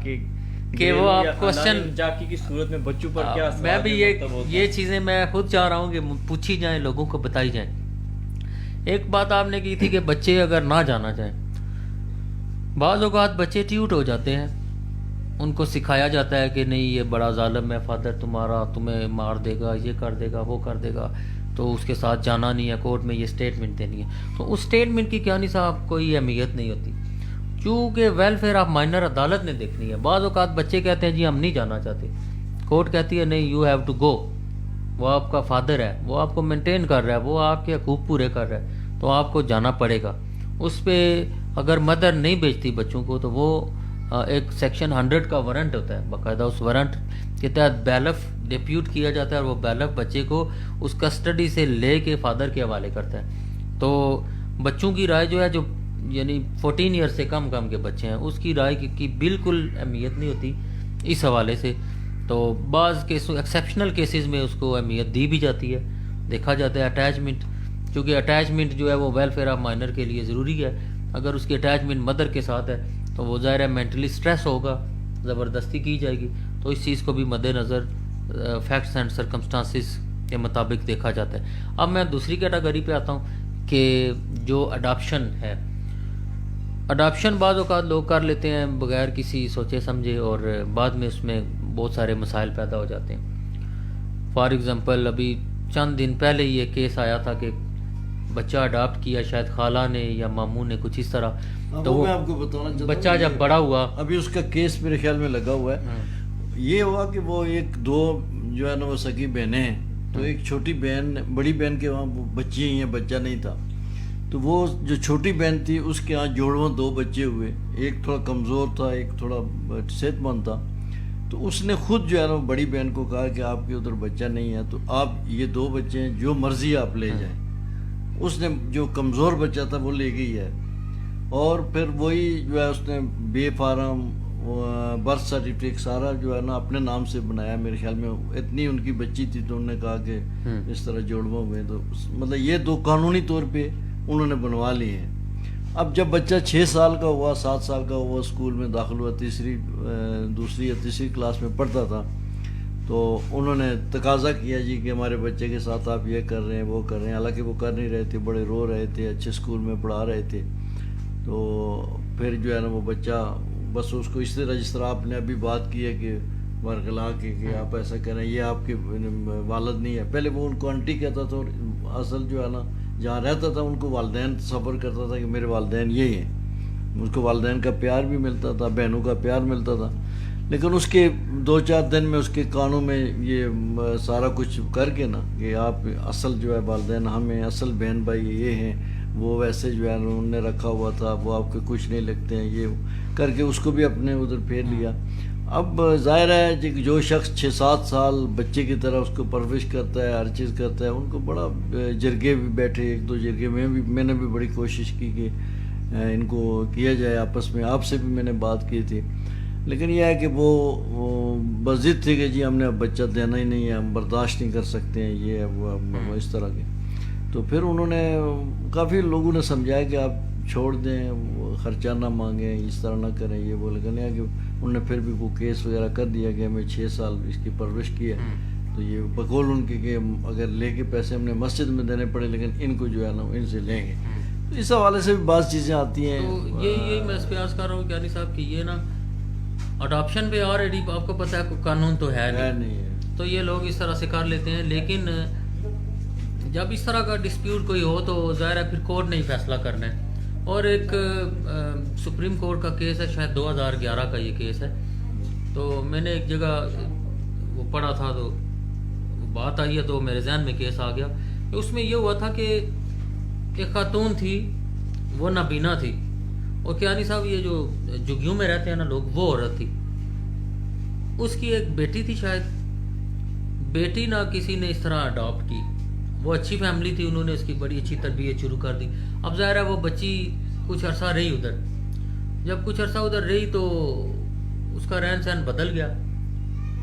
S3: کہ
S1: وہ آپ کوسچن
S3: جاکی کی صورت میں بچوں پر کیا
S1: میں بھی یہ چیزیں میں خود چاہ رہا ہوں کہ پوچھی جائیں، لوگوں کو بتائی جائیں. ایک بات آپ نے کی تھی کہ بچے اگر نہ جانا چاہیں، بعض اوقات بچے ٹیوٹ ہو جاتے ہیں، ان کو سکھایا جاتا ہے کہ نہیں یہ بڑا ظالم ہے فادر تمہارا، تمہیں مار دے گا، یہ کر دے گا، وہ کر دے گا، تو اس کے ساتھ جانا نہیں ہے، کورٹ میں یہ سٹیٹمنٹ دینی ہے. تو اس سٹیٹمنٹ کی کیا نہیں صاحب کوئی اہمیت نہیں ہوتی، کیونکہ ویلفیئر آف مائنر عدالت نے دیکھنی ہے. بعض اوقات بچے کہتے ہیں جی ہم نہیں جانا چاہتے، کورٹ کہتی ہے نہیں یو ہیو ٹو گو، وہ آپ کا فادر ہے، وہ آپ کو مینٹین کر رہا ہے، وہ آپ کے حقوق پورے کر رہا ہے، تو آپ کو جانا پڑے گا. اس پہ اگر مدر نہیں بیچتی بچوں کو تو وہ ایک سیکشن 100 کا وارنٹ ہوتا ہے، باقاعدہ اس وارنٹ کے تحت بیلف ڈیپیوٹ کیا جاتا ہے اور وہ بیلف بچے کو اس کسٹڈی سے لے کے فادر کے حوالے کرتا ہے. تو بچوں کی رائے جو ہے، جو یعنی 14 ایئر سے کم کے بچے ہیں، اس کی رائے کی بالکل اہمیت نہیں ہوتی اس حوالے سے. تو بعض کیسوں ایکسیپشنل کیسز میں اس کو اہمیت دی بھی جاتی ہے. دیکھا جاتا ہے اٹیچمنٹ، کیونکہ اٹیچمنٹ جو ہے وہ ویلفیئر آف مائنر کے لیے ضروری ہے. اگر اس کی اٹیچمنٹ مدر کے ساتھ ہے تو وہ ظاہر ہے مینٹلی سٹریس ہوگا، زبردستی کی جائے گی. تو اس چیز کو بھی مد نظر فیکٹس اینڈ سرکمسٹانسز کے مطابق دیکھا جاتا ہے. اب میں دوسری کیٹیگری پہ آتا ہوں کہ جو اڈاپشن ہے. اڈاپشن بعض اوقات لوگ کر لیتے ہیں بغیر کسی سوچے سمجھے، اور بعد میں اس میں بہت سارے مسائل پیدا ہو جاتے ہیں. فار ایگزامپل ابھی چند دن پہلے یہ کیس آیا تھا کہ بچہ اڈاپٹ کیا شاید خالہ نے یا ماموں نے، کچھ اس طرح. تو
S2: میں آپ کو بتانا چاہتا ہوں
S1: بچہ جب بڑا ہوا،
S2: ابھی اس کا کیس میرے خیال میں لگا ہوا ہے. یہ ہوا کہ وہ 1-2 جو ہے نا وہ سگی بہنیں ہیں، تو ایک چھوٹی بہن بڑی بہن کے وہاں بچی ہیں، بچہ نہیں تھا، تو وہ جو چھوٹی بہن تھی اس کے یہاں جوڑواں 2 بچے ہوئے، ایک تھوڑا کمزور تھا، ایک تھوڑا صحت مند تھا. تو اس نے خود جو ہے نا بڑی بہن کو کہا کہ آپ کے ادھر بچہ نہیں ہے تو آپ یہ 2 بچے ہیں، جو مرضی آپ لے جائیں. اس نے جو کمزور بچہ تھا وہ لے گئی ہے، اور پھر وہی جو ہے اس نے بے فارم برتھ سرٹیفکیٹ سارا جو ہے نا اپنے نام سے بنایا. میرے خیال میں اتنی ان کی بچی تھی تو انہوں نے کہا کہ اس طرح جوڑواں ہوئے، تو مطلب یہ 2 قانونی طور پہ انہوں نے بنوا لیے ہیں. اب جب بچہ 6 سال کا ہوا، 7 سال کا ہوا، اسکول میں داخل ہوا، دوسری یا تیسری کلاس میں پڑھتا تھا، تو انہوں نے تقاضا کیا جی کہ ہمارے بچے کے ساتھ آپ یہ کر رہے ہیں وہ کر رہے ہیں. حالانکہ وہ کر نہیں رہے تھے، بڑے رو رہے تھے، اچھے اسکول میں پڑھا رہے تھے. تو پھر جو ہے نا وہ بچہ بس اس کو اس طرح جس طرح آپ نے ابھی بات کی ہے کہ ورگلا کے کہ آپ ایسا کریں، یہ آپ کے والد نہیں ہے. پہلے وہ ان کو آنٹی کہتا تھا، اور اصل جو ہے نا جہاں رہتا تھا ان کو والدین تصور کرتا تھا کہ میرے والدین یہی ہیں. اس کو والدین کا پیار بھی ملتا تھا، بہنوں کا پیار ملتا تھا. لیکن اس کے 2-4 دن میں اس کے کانوں میں یہ سارا کچھ کر کے نا کہ آپ اصل جو ہے والدین ہمیں، اصل بہن بھائی یہ ہیں، وہ ویسے جو ہے انہوں نے رکھا ہوا تھا، وہ آپ کے کچھ نہیں لگتے ہیں، یہ کر کے اس کو بھی اپنے ادھر پھیر لیا. اب ظاہر ہے کہ جو شخص 6-7 سال بچے کی طرح اس کو پرورش کرتا ہے، ہر چیز کرتا ہے، ان کو بڑا جرگے بھی بیٹھے، 1-2 جرگے میں نے بھی بڑی کوشش کی کہ ان کو کیا جائے آپس میں. آپ سے بھی میں نے بات کی تھی، لیکن یہ ہے کہ وہ بضد تھے کہ جی ہم نے اب بچہ دینا ہی نہیں ہے، ہم برداشت نہیں کر سکتے ہیں یہ وہ اس طرح کے. تو پھر انہوں نے کافی لوگوں نے سمجھایا کہ آپ چھوڑ دیں، وہ خرچہ نہ مانگیں، اس طرح نہ کریں یہ وہ. لیکن یہ کہ انہوں نے پھر بھی وہ کیس وغیرہ کر دیا کہ ہمیں 6 سال اس کی پرورش کی ہے. تو یہ بقول ان کے کہ اگر لے کے پیسے ہم نے مسجد میں دینے پڑے، لیکن ان کو جو ہے نا ان سے لیں گے. تو اس حوالے سے بھی بعض چیزیں آتی ہیں.
S1: تو یہی میں اس پہ عرض کر رہا ہوں کہ علی صاحب کہ یہ نا اڈاپشن پہ آلریڈی آپ کو پتہ ہے کوئی قانون تو ہے نہیں، تو یہ لوگ اس طرح سے کر لیتے ہیں. لیکن جب اس طرح کا ڈسپیوٹ کوئی ہو تو ظاہر ہے پھر کورٹ نے ہی فیصلہ کرنا ہے. اور ایک سپریم کورٹ کا کیس ہے، شاید 2011 کا یہ کیس ہے. تو میں نے ایک جگہ وہ پڑھا تھا تو بات آئی ہے تو میرے ذہن میں کیس آ گیا. اس میں یہ ہوا تھا کہ ایک خاتون تھی، وہ نابینا تھی، اور کیانی صاحب یہ جو جھگیوں میں رہتے ہیں نا لوگ، وہ عورت تھی. اس کی ایک بیٹی تھی، شاید بیٹی نہ کسی نے اس طرح اڈاپٹ کی. وہ اچھی فیملی تھی، انہوں نے اس کی بڑی اچھی تربیت شروع کر دی. اب ظاہر ہے وہ بچی کچھ عرصہ رہی ادھر. جب کچھ عرصہ ادھر رہی تو اس کا رہن سہن بدل گیا.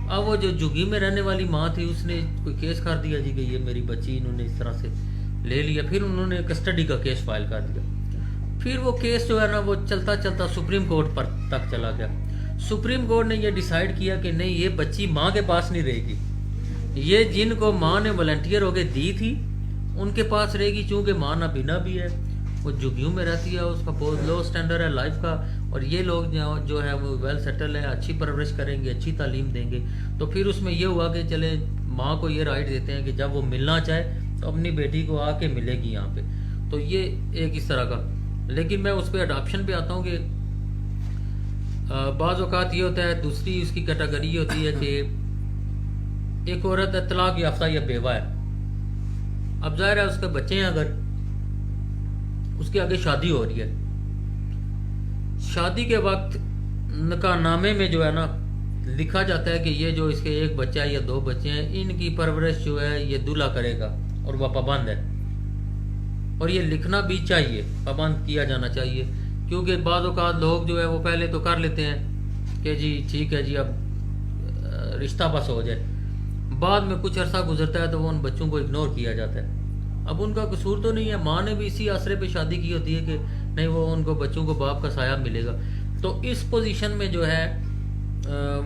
S1: اب وہ جو جھگی میں رہنے والی ماں تھی اس نے کوئی کیس کر دیا جی کہ یہ میری بچی انہوں نے اس طرح سے لے لیا. پھر انہوں نے کسٹڈی کا کیس فائل کر دیا. پھر وہ کیس جو ہے نا وہ چلتا چلتا سپریم کورٹ پر تک چلا گیا. سپریم کورٹ نے یہ ڈیسائیڈ کیا کہ نہیں، یہ بچی ماں کے پاس نہیں رہے گی. یہ جن کو ماں نے والنٹیئر ہو کے دی تھی ان کے پاس رہے گی، چونکہ ماں نابینا بھی ہے، وہ جھگیوں میں رہتی ہے، اس کا بہت لو سٹینڈرڈ ہے لائف کا. اور یہ لوگ جو ہے وہ ویل سیٹل ہے، اچھی پرورش کریں گے، اچھی تعلیم دیں گے. تو پھر اس میں یہ ہوا کہ چلے ماں کو یہ رائٹ دیتے ہیں کہ جب وہ ملنا چاہے تو اپنی بیٹی کو آ کے ملے گی یہاں پہ. تو یہ ایک اس طرح کا. لیکن میں اس پہ اڈاپشن پہ آتا ہوں کہ بعض اوقات یہ ہوتا ہے، دوسری اس کی کیٹیگری یہ ہوتی ہے کہ ایک عورت طلاق یافتہ یا بیوہ ہے. اب ظاہر ہے اس کے بچے ہیں، اگر اس کے آگے شادی ہو رہی ہے، شادی کے وقت نکاح نامے میں جو ہے نا لکھا جاتا ہے کہ یہ جو اس کے ایک بچہ ہے یا 2 بچے ہیں، ان کی پرورش جو ہے یہ دولہا کرے گا اور وہ پابند ہے. اور یہ لکھنا بھی چاہیے، پابند کیا جانا چاہیے. کیونکہ بعض اوقات لوگ جو ہے وہ پہلے تو کر لیتے ہیں کہ جی ٹھیک ہے جی اب رشتہ بس ہو جائے. بعد میں کچھ عرصہ گزرتا ہے تو وہ ان بچوں کو اگنور کیا جاتا ہے. اب ان کا قصور تو نہیں ہے، ماں نے بھی اسی آسرے پہ شادی کی ہوتی ہے کہ نہیں وہ ان کو بچوں کو باپ کا سایہ ملے گا. تو اس پوزیشن میں جو ہے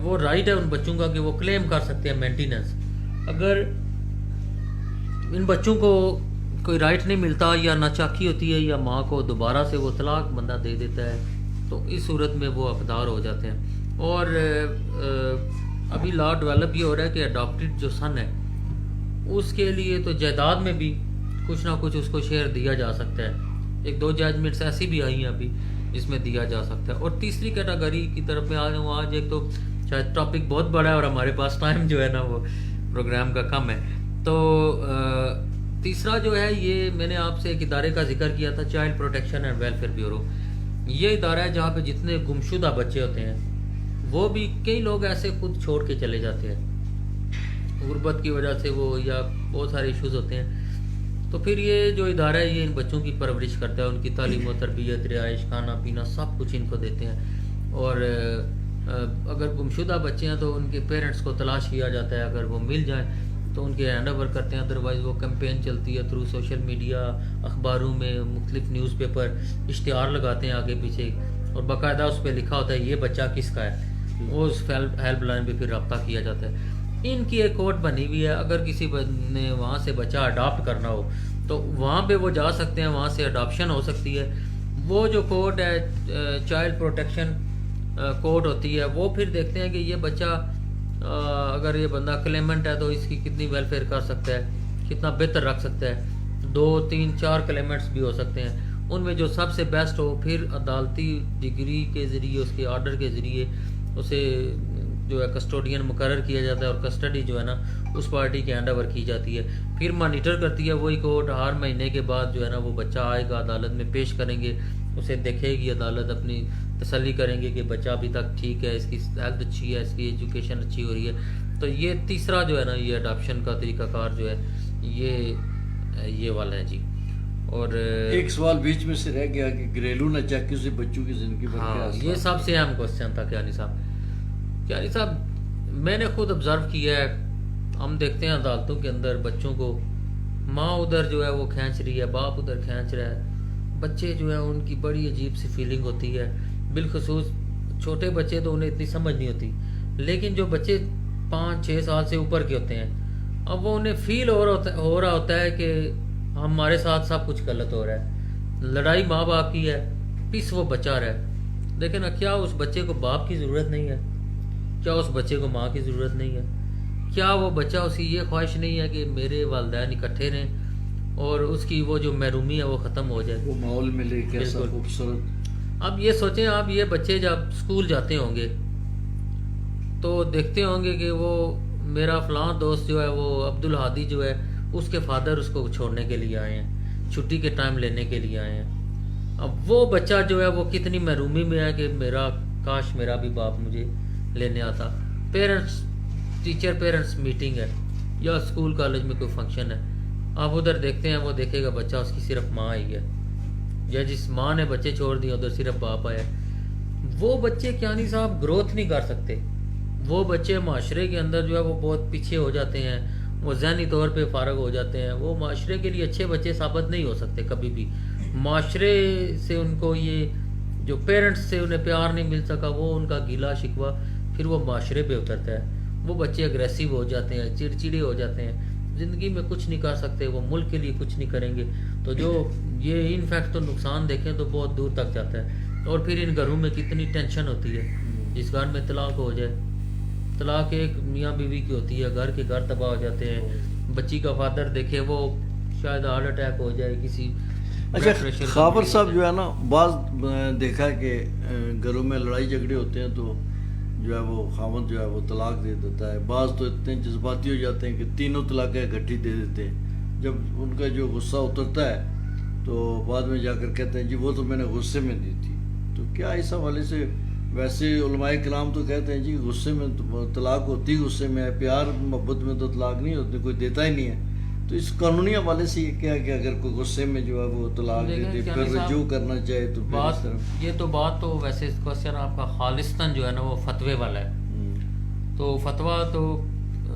S1: وہ رائٹ ہے ان بچوں کا کہ وہ کلیم کر سکتے ہیں مینٹیننس. اگر ان بچوں کو کوئی رائٹ نہیں ملتا یا ناچاکی ہوتی ہے یا ماں کو دوبارہ سے وہ طلاق بندہ دے دیتا ہے تو اس صورت میں وہ حقدار ہو جاتے ہیں. اور ابھی لا ڈیولپ یہ ہو رہا ہے کہ اڈاپٹیڈ جو سن ہے اس کے لیے تو جائیداد میں بھی کچھ نہ کچھ اس کو شیئر دیا جا سکتا ہے. 1-2 ججمنٹس ایسی بھی آئی ہیں ابھی جس میں دیا جا سکتا ہے. اور تیسری کیٹیگری کی طرف میں آ جاؤں. آج ایک تو شاید ٹاپک بہت بڑا ہے اور ہمارے پاس ٹائم جو ہے نا وہ پروگرام کا کم ہے. تو تیسرا جو ہے یہ میں نے آپ سے ایک ادارے کا ذکر کیا تھا، child protection and welfare bureau. یہ ادارہ ہے جہاں پہ جتنے گمشدہ بچے ہوتے ہیں وہ بھی کئی لوگ ایسے خود چھوڑ کے چلے جاتے ہیں غربت کی وجہ سے، وہ یا بہت سارے ایشوز ہوتے ہیں. تو پھر یہ جو ادارہ ہے یہ ان بچوں کی پرورش کرتا ہے، ان کی تعلیم و تربیت، رہائش، کھانا پینا سب کچھ ان کو دیتے ہیں. اور اگر گمشدہ بچے ہیں تو ان کے پیرنٹس کو تلاش کیا جاتا ہے، اگر وہ مل جائیں تو ان کے ہینڈ اوور کرتے ہیں. ادروائز وہ کیمپین چلتی ہے تھرو سوشل میڈیا، اخباروں میں، مختلف نیوز پیپر اشتہار لگاتے ہیں آگے پیچھے، اور باقاعدہ اس پہ لکھا ہوتا ہے یہ بچہ کس کا ہے. وہ اس ہیلپ لائن پہ پھر رابطہ کیا جاتا ہے. ان کی ایک کوڈ بنی ہوئی ہے، اگر کسی نے وہاں سے بچہ اڈاپٹ کرنا ہو تو وہاں پہ وہ جا سکتے ہیں، وہاں سے اڈاپشن ہو سکتی ہے. وہ جو کوڈ ہے چائلڈ پروٹیکشن کوڈ ہوتی ہے، وہ پھر دیکھتے ہیں کہ یہ بچہ اگر یہ بندہ کلیمنٹ ہے تو اس کی کتنی ویلفیئر کر سکتا ہے، کتنا بہتر رکھ سکتا ہے. 2 3 4 کلیمنٹس بھی ہو سکتے ہیں، ان میں جو سب سے بیسٹ ہو پھر عدالتی ڈگری کے ذریعے، اس کے آرڈر کے ذریعے اسے جو ہے کسٹوڈین مقرر کیا جاتا ہے، اور کسٹڈی جو ہے نا اس پارٹی کے ہینڈ اوور کی جاتی ہے. پھر مانیٹر کرتی ہے وہی کورٹ، ہر مہینے کے بعد جو ہے نا وہ بچہ آئے گا، عدالت میں پیش کریں گے، اسے دیکھے گی عدالت، اپنی تسلی کریں گے کہ بچہ ابھی تک ٹھیک ہے، اس کی ہیلتھ اچھی ہے، اس کی ایجوکیشن اچھی ہو رہی ہے. تو یہ تیسرا جو ہے نا یہ اڈاپشن کا طریقہ کار جو ہے یہ والا ہے جی. اور
S2: ایک سوال بیچ میں سے رہ گیا کہ گھریلو ناچاکی سے بچوں کی زندگی پر کیا
S1: ہاں
S2: اثرات؟
S1: یہ سب سے اہم کوشچن تھا کیانی صاحب. میں نے خود آبزرو کیا ہے، ہم دیکھتے ہیں عدالتوں کے اندر بچوں کو، ماں ادھر جو ہے وہ کھینچ رہی ہے، باپ ادھر کھینچ رہا ہے، بچے جو ہیں ان کی بڑی عجیب سی فیلنگ ہوتی ہے. بالخصوص چھوٹے بچے تو انہیں اتنی سمجھ نہیں ہوتی، لیکن جو بچے 5 6 سال سے اوپر کے ہوتے ہیں، اب وہ انہیں فیل ہو رہا ہوتا ہے کہ ہمارے ساتھ سب کچھ غلط ہو رہا ہے. لڑائی ماں باپ کی ہے، پیس وہ بچہ رہا ہے. لیکن کیا اس بچے کو باپ کی ضرورت نہیں ہے؟ کیا اس بچے کو ماں کی ضرورت نہیں ہے؟ کیا وہ بچہ، اس کی یہ خواہش نہیں ہے کہ میرے والدین اکٹھے رہیں اور اس کی وہ جو محرومی ہے وہ ختم ہو جائے؟
S2: وہ ماحول ملے کیسا
S1: بالکل.
S2: خوبصورت.
S1: اب یہ سوچیں، آپ یہ بچے جب اسکول جاتے ہوں گے تو دیکھتے ہوں گے کہ وہ میرا فلاں دوست جو ہے وہ عبدالہادی جو ہے اس کے فادر اس کو چھوڑنے کے لیے آئے ہیں، چھٹی کے ٹائم لینے کے لیے آئے ہیں. اب وہ بچہ جو ہے وہ کتنی محرومی میں ہے کہ کاش میرا بھی باپ مجھے لینے آتا. ٹیچر پیرنٹس میٹنگ ہے یا اسکول کالج میں کوئی فنکشن ہے، آپ ادھر دیکھتے ہیں، وہ دیکھے گا بچہ اس کی صرف ماں آئی ہے، یا جس ماں نے بچے چھوڑ دیے ادھر صرف باپ آیا. وہ بچے کیانی صاحب گروتھ نہیں کر سکتے. وہ بچے معاشرے کے اندر جو ہے وہ بہت پیچھے ہو جاتے ہیں، وہ ذہنی طور پہ فارغ ہو جاتے ہیں. وہ معاشرے کے لیے اچھے بچے ثابت نہیں ہو سکتے کبھی بھی. معاشرے سے ان کو یہ جو پیرنٹس سے انہیں پیار نہیں مل سکا، وہ ان کا گیلا شکوہ پھر وہ معاشرے پہ اترتا ہے. وہ بچے اگریسو ہو جاتے ہیں، چڑچڑے ہو جاتے ہیں، زندگی میں کچھ نہیں کر سکتے، وہ ملک کے لیے کچھ نہیں کریں گے. تو جو یہ انفیکٹ تو نقصان دیکھیں تو بہت دور تک جاتا ہے. اور پھر ان گھروں میں کتنی ٹینشن ہوتی ہے. جس گھر میں طلاق ہو جائے، طلاق ایک میاں بیوی کی ہوتی ہے، گھر کے گھر تباہ ہو جاتے ہیں. بچی کا فادر دیکھے وہ شاید ہارٹ اٹیک ہو جائے، کسی
S2: اچھا خابر صاحب جو ہے نا، بعض دیکھا ہے کہ گھروں میں لڑائی جھگڑے ہوتے ہیں تو جو ہے وہ خاوند جو ہے وہ طلاق دے دیتا ہے. بعض تو اتنے جذباتی ہو جاتے ہیں کہ تینوں طلاقیں اکٹھی دے دیتے ہیں. جب ان کا جو غصہ اترتا ہے تو بعد میں جا کر کہتے ہیں جی وہ تو میں نے غصے میں دی تھی. تو کیا اس حوالے سے، ویسے علماء کرام تو کہتے ہیں جی غصے میں طلاق ہوتی غصے میں ہے، پیار محبت میں تو طلاق نہیں ہوتی، کوئی دیتا ہی نہیں ہے. تو اس قانونی حوالے سے یہ کیا کہ اگر کوئی غصے میں جو ہے وہ طلاق دے دے، پھر رجوع کرنا چاہے تو پھر اس طرح.
S1: یہ تو بات تو ویسے کوشچن آپ کا خالصتاً جو ہے نا وہ فتوے والا ہے. تو فتویٰ تو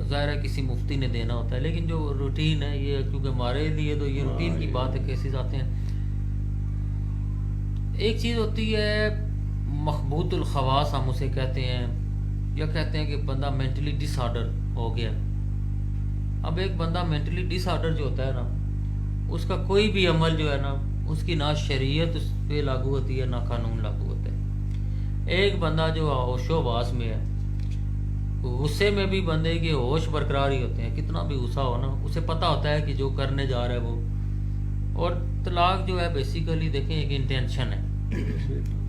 S1: ظاہر ہے کسی مفتی نے دینا ہوتا ہے، لیکن جو روٹین ہے یہ، کیونکہ ہمارے لیے تو یہ روٹین کی بات ہے، کیسز آتے ہیں. ایک چیز ہوتی ہے مخبوط الخواص ہم اسے کہتے ہیں، یا کہتے ہیں کہ بندہ مینٹلی ڈس آرڈر ہو گیا. اب ایک بندہ مینٹلی ڈس آرڈر جو ہوتا ہے نا، اس کا کوئی بھی عمل جو ہے نا، اس کی نہ شریعت اس پہ لاگو ہوتی ہے نہ قانون لاگو ہوتا ہے. ایک بندہ جو ہوش و حواس میں ہے، غصے میں بھی بندے کے ہوش برقرار ہی ہوتے ہیں، کتنا بھی غصہ ہو نا اسے پتہ ہوتا ہے کہ جو کرنے جا رہا ہے وہ. اور طلاق جو ہے بیسیکلی دیکھیں ایک انٹینشن ہے.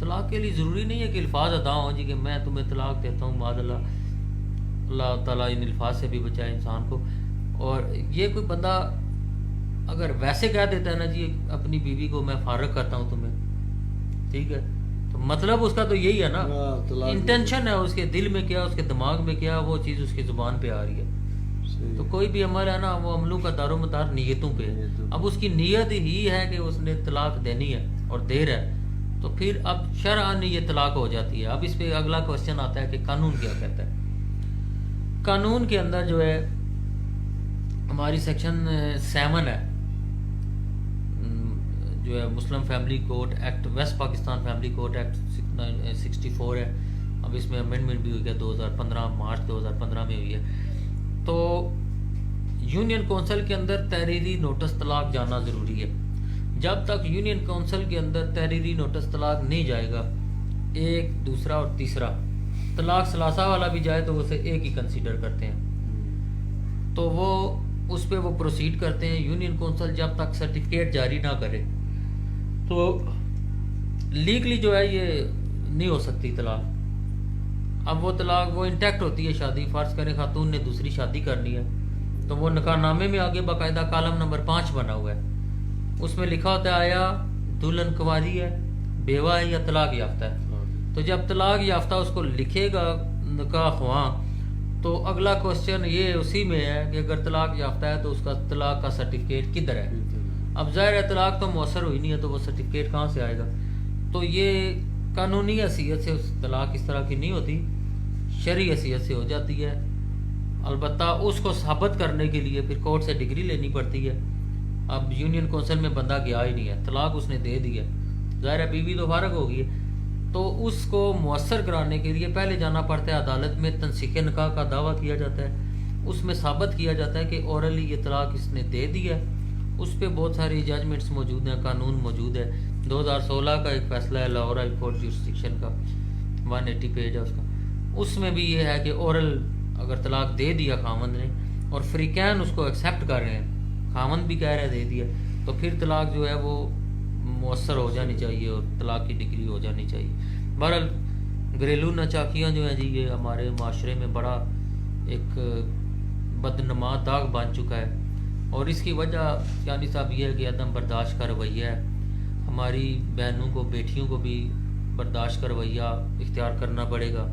S1: طلاق کے لیے ضروری نہیں ہے کہ الفاظ ادا ہوں جی کہ میں تمہیں طلاق دیتا ہوں، معاذ اللہ تعالیٰ ان الفاظ سے بھی بچائے انسان کو. اور یہ کوئی بندہ اگر ویسے کہہ دیتا ہے نا جی اپنی بیوی کو میں فارغ کرتا ہوں تمہیں، ٹھیک ہے، تو مطلب اس کا تو یہی ہے نا،
S2: طلاق
S1: انٹینشن ہے اس کے دل میں کیا، اس کے دماغ میں کیا، وہ چیز اس کی زبان پہ آ رہی ہے. تو کوئی بھی عمل ہے نا وہ عملوں کا دار و مدار نیتوں پہ ہے. اب اس کی نیت ہی ہے کہ اس نے طلاق دینی ہے اور دے رہا ہے، تو پھر اب شرعاً یہ طلاق ہو جاتی ہے. اب اس پہ اگلا کوشچن آتا ہے کہ قانون کیا کہتا ہے. قانون کے اندر جو ہے ہماری سیکشن 7 ہے جو ہے Muslim family court act, west Pakistan family court act 64 ہے. اب اس میں امینڈمنٹ بھی ہوئی ہے 2015 مارچ 2015 میں ہوئی ہے. تو یونین کونسل کے اندر تحریری نوٹس طلاق جانا ضروری ہے. جب تک یونین کونسل کے اندر تحریری نوٹس طلاق نہیں جائے گا، ایک دوسرا اور تیسرا طلاق ثلاثہ والا بھی جائے تو اسے ایک ہی کنسیڈر کرتے ہیں، تو وہ اس پہ وہ پروسیڈ کرتے ہیں. یونین کونسل جب تک سرٹیفکیٹ جاری نہ کرے تو لیگلی جو ہے یہ نہیں ہو سکتی طلاق. اب وہ طلاق وہ انٹیکٹ ہوتی ہے شادی. فرض کریں خاتون نے دوسری شادی کرنی ہے تو وہ نکاح نامے میں آگے باقاعدہ کالم نمبر 5 بنا ہوا ہے، اس میں لکھا ہوتا ہے آیا دلہن کنواری ہے، بیوہ ہے یا طلاق یافتہ ہے. تو جب طلاق یافتہ اس کو لکھے گا نکاح خواں، تو اگلا کوشچن یہ اسی میں ہے کہ اگر طلاق یافتہ ہے تو اس کا طلاق کا سرٹیفکیٹ کدھر ہے. اب ظاہر ہے طلاق تو مؤثر ہوئی نہیں ہے تو وہ سرٹیفکیٹ کہاں سے آئے گا. تو یہ قانونی حیثیت سے طلاق اس طرح کی نہیں ہوتی، شرعی حیثیت سے ہو جاتی ہے. البتہ اس کو ثابت کرنے کے لیے پھر کورٹ سے ڈگری لینی پڑتی ہے. اب یونین کونسل میں بندہ گیا ہی نہیں ہے، طلاق اس نے دے دی ہے، ظاہر ہے بیوی تو فارغ ہو گئی ہے، تو اس کو مؤثر کرانے کے لیے پہلے جانا پڑتا ہے عدالت میں. تنسیخ نکاح کا دعویٰ کیا جاتا ہے، اس میں ثابت کیا جاتا ہے کہ اورلی یہ طلاق اس نے دے دی ہے. اس پہ بہت ساری ججمنٹس موجود ہیں، قانون موجود ہے. 2016 کا ایک فیصلہ ہے لاہور ہائی کورٹ جورسڈکشن کا، 180 پیج ہے اس کا. اس میں بھی یہ ہے کہ اورل اگر طلاق دے دیا خامند نے اور فریقین اس کو ایکسیپٹ کر رہے ہیں، خامند بھی کہہ رہا ہے دے دیا، تو پھر طلاق جو ہے وہ مؤثر ہو جانی چاہیے اور طلاق کی ڈگری ہو جانی چاہیے. بہرحال گھریلو ناچاکیاں جو ہیں جی یہ ہمارے معاشرے میں بڑا ایک بدنما داغ بن چکا ہے، اور اس کی وجہ یعنی صاحب یہ ہے کہ عدم برداشت کا رویہ ہے. ہماری بہنوں کو بیٹیوں کو بھی برداشت کا رویہ اختیار کرنا پڑے گا.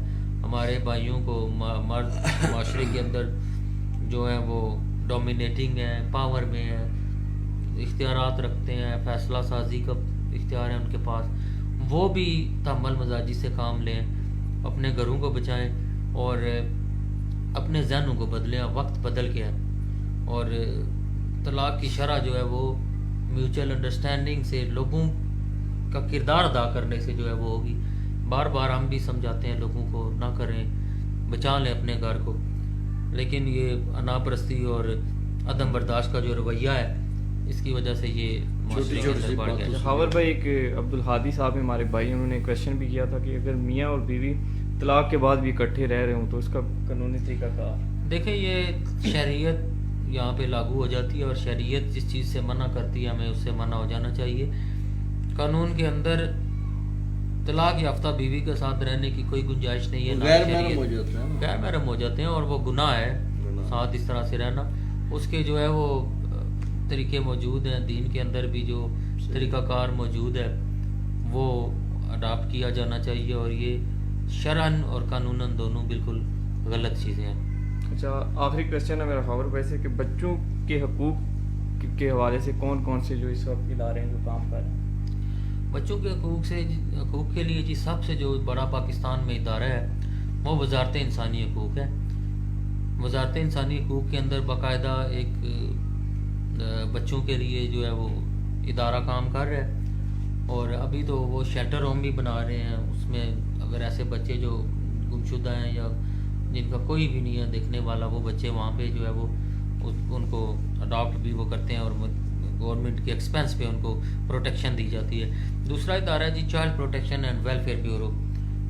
S1: ہمارے بھائیوں کو مرد معاشرے کے اندر جو ہیں وہ ڈومینیٹنگ ہیں، پاور میں ہیں، اختیارات رکھتے ہیں، فیصلہ سازی کا اختیار ہے ان کے پاس، وہ بھی تحمل مزاجی سے کام لیں، اپنے گھروں کو بچائیں اور اپنے ذہنوں کو بدلیں. وقت بدل گیا ہے اور طلاق کی شرح جو ہے وہ میوچل انڈرسٹینڈنگ سے، لوگوں کا کردار ادا کرنے سے جو ہے وہ ہوگی. بار بار ہم بھی سمجھاتے ہیں لوگوں کو نہ کریں، بچا لیں اپنے گھر کو، لیکن یہ انا پرستی اور عدم برداشت کا جو رویہ ہے اس کی وجہ سے یہ معاشرے کے اندر بڑھ گیا.
S3: خاور بھائی ایک عبدالحادی صاحب ہمارے بھائی، انہوں نے کویشچن بھی کیا تھا کہ اگر میاں اور بیوی طلاق کے بعد بھی اکٹھے رہ رہے ہوں تو اس کا قانونی طریقہ کار.
S1: دیکھیں یہ شریعت یہاں پہ لاگو ہو جاتی ہے اور شریعت جس چیز سے منع کرتی ہے ہمیں اس سے منع ہو جانا چاہیے. قانون کے اندر طلاق یافتہ بیوی کے ساتھ رہنے کی کوئی گنجائش نہیں ہے،
S2: غیر محرم ہو جاتے ہیں،
S1: غیر محرم ہو جاتے ہیں اور وہ گناہ ہے ساتھ اس طرح سے رہنا. اس کے جو ہے وہ طریقے موجود ہیں، دین کے اندر بھی جو طریقہ کار موجود ہے وہ اڈاپٹ کیا جانا چاہیے، اور یہ شرعاً اور قانوناً دونوں بالکل غلط چیزیں ہیں.
S3: اچھا آخری کویشچن ہے میرا خاور بھائی سے کہ بچوں کے حقوق کے حوالے سے کون کون سے جو اس وقت ادارے ہیں جو کام کر رہے ہیں؟
S1: بچوں کے حقوق کے لیے جی سب سے جو بڑا پاکستان میں ادارہ ہے وہ وزارت انسانی حقوق ہے. وزارت انسانی حقوق کے اندر باقاعدہ ایک بچوں کے لیے جو ہے وہ ادارہ کام کر رہا ہے، اور ابھی تو وہ شیلٹر ہوم بھی بنا رہے ہیں. اس میں اگر ایسے بچے جو گمشدہ ہیں یا جن کا کوئی بھی نہیں ہے دیکھنے والا، وہ بچے وہاں پہ جو ہے وہ ان کو اڈاپٹ بھی وہ کرتے ہیں اور گورنمنٹ کے ایکسپینس پہ ان کو پروٹیکشن دی جاتی ہے. دوسرا ادارہ ہے جی child protection and welfare bureau.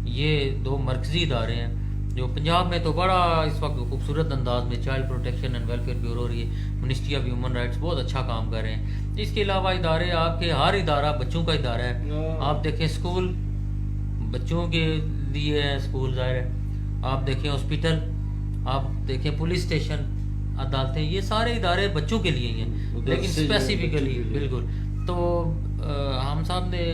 S1: یہ دو مرکزی ادارے ہیں جو پنجاب میں تو بڑا اس وقت خوبصورت انداز میں child protection and welfare bureau اور یہ منسٹری آف ہیومن رائٹس بہت اچھا کام کر رہے ہیں. اس کے علاوہ ادارے آپ کے ہر ادارہ بچوں کا ادارہ ہے. آپ دیکھیں اسکول بچوں کے لیے ہے، اسکول ظاہر ہے، آپ دیکھیں ہاسپٹل، آپ دیکھیں پولیس اسٹیشن، عدالتیں، یہ سارے ادارے بچوں کے لیے ہی ہیں، لیکن اسپیسیفکلی بالکل. تو ہم صاحب نے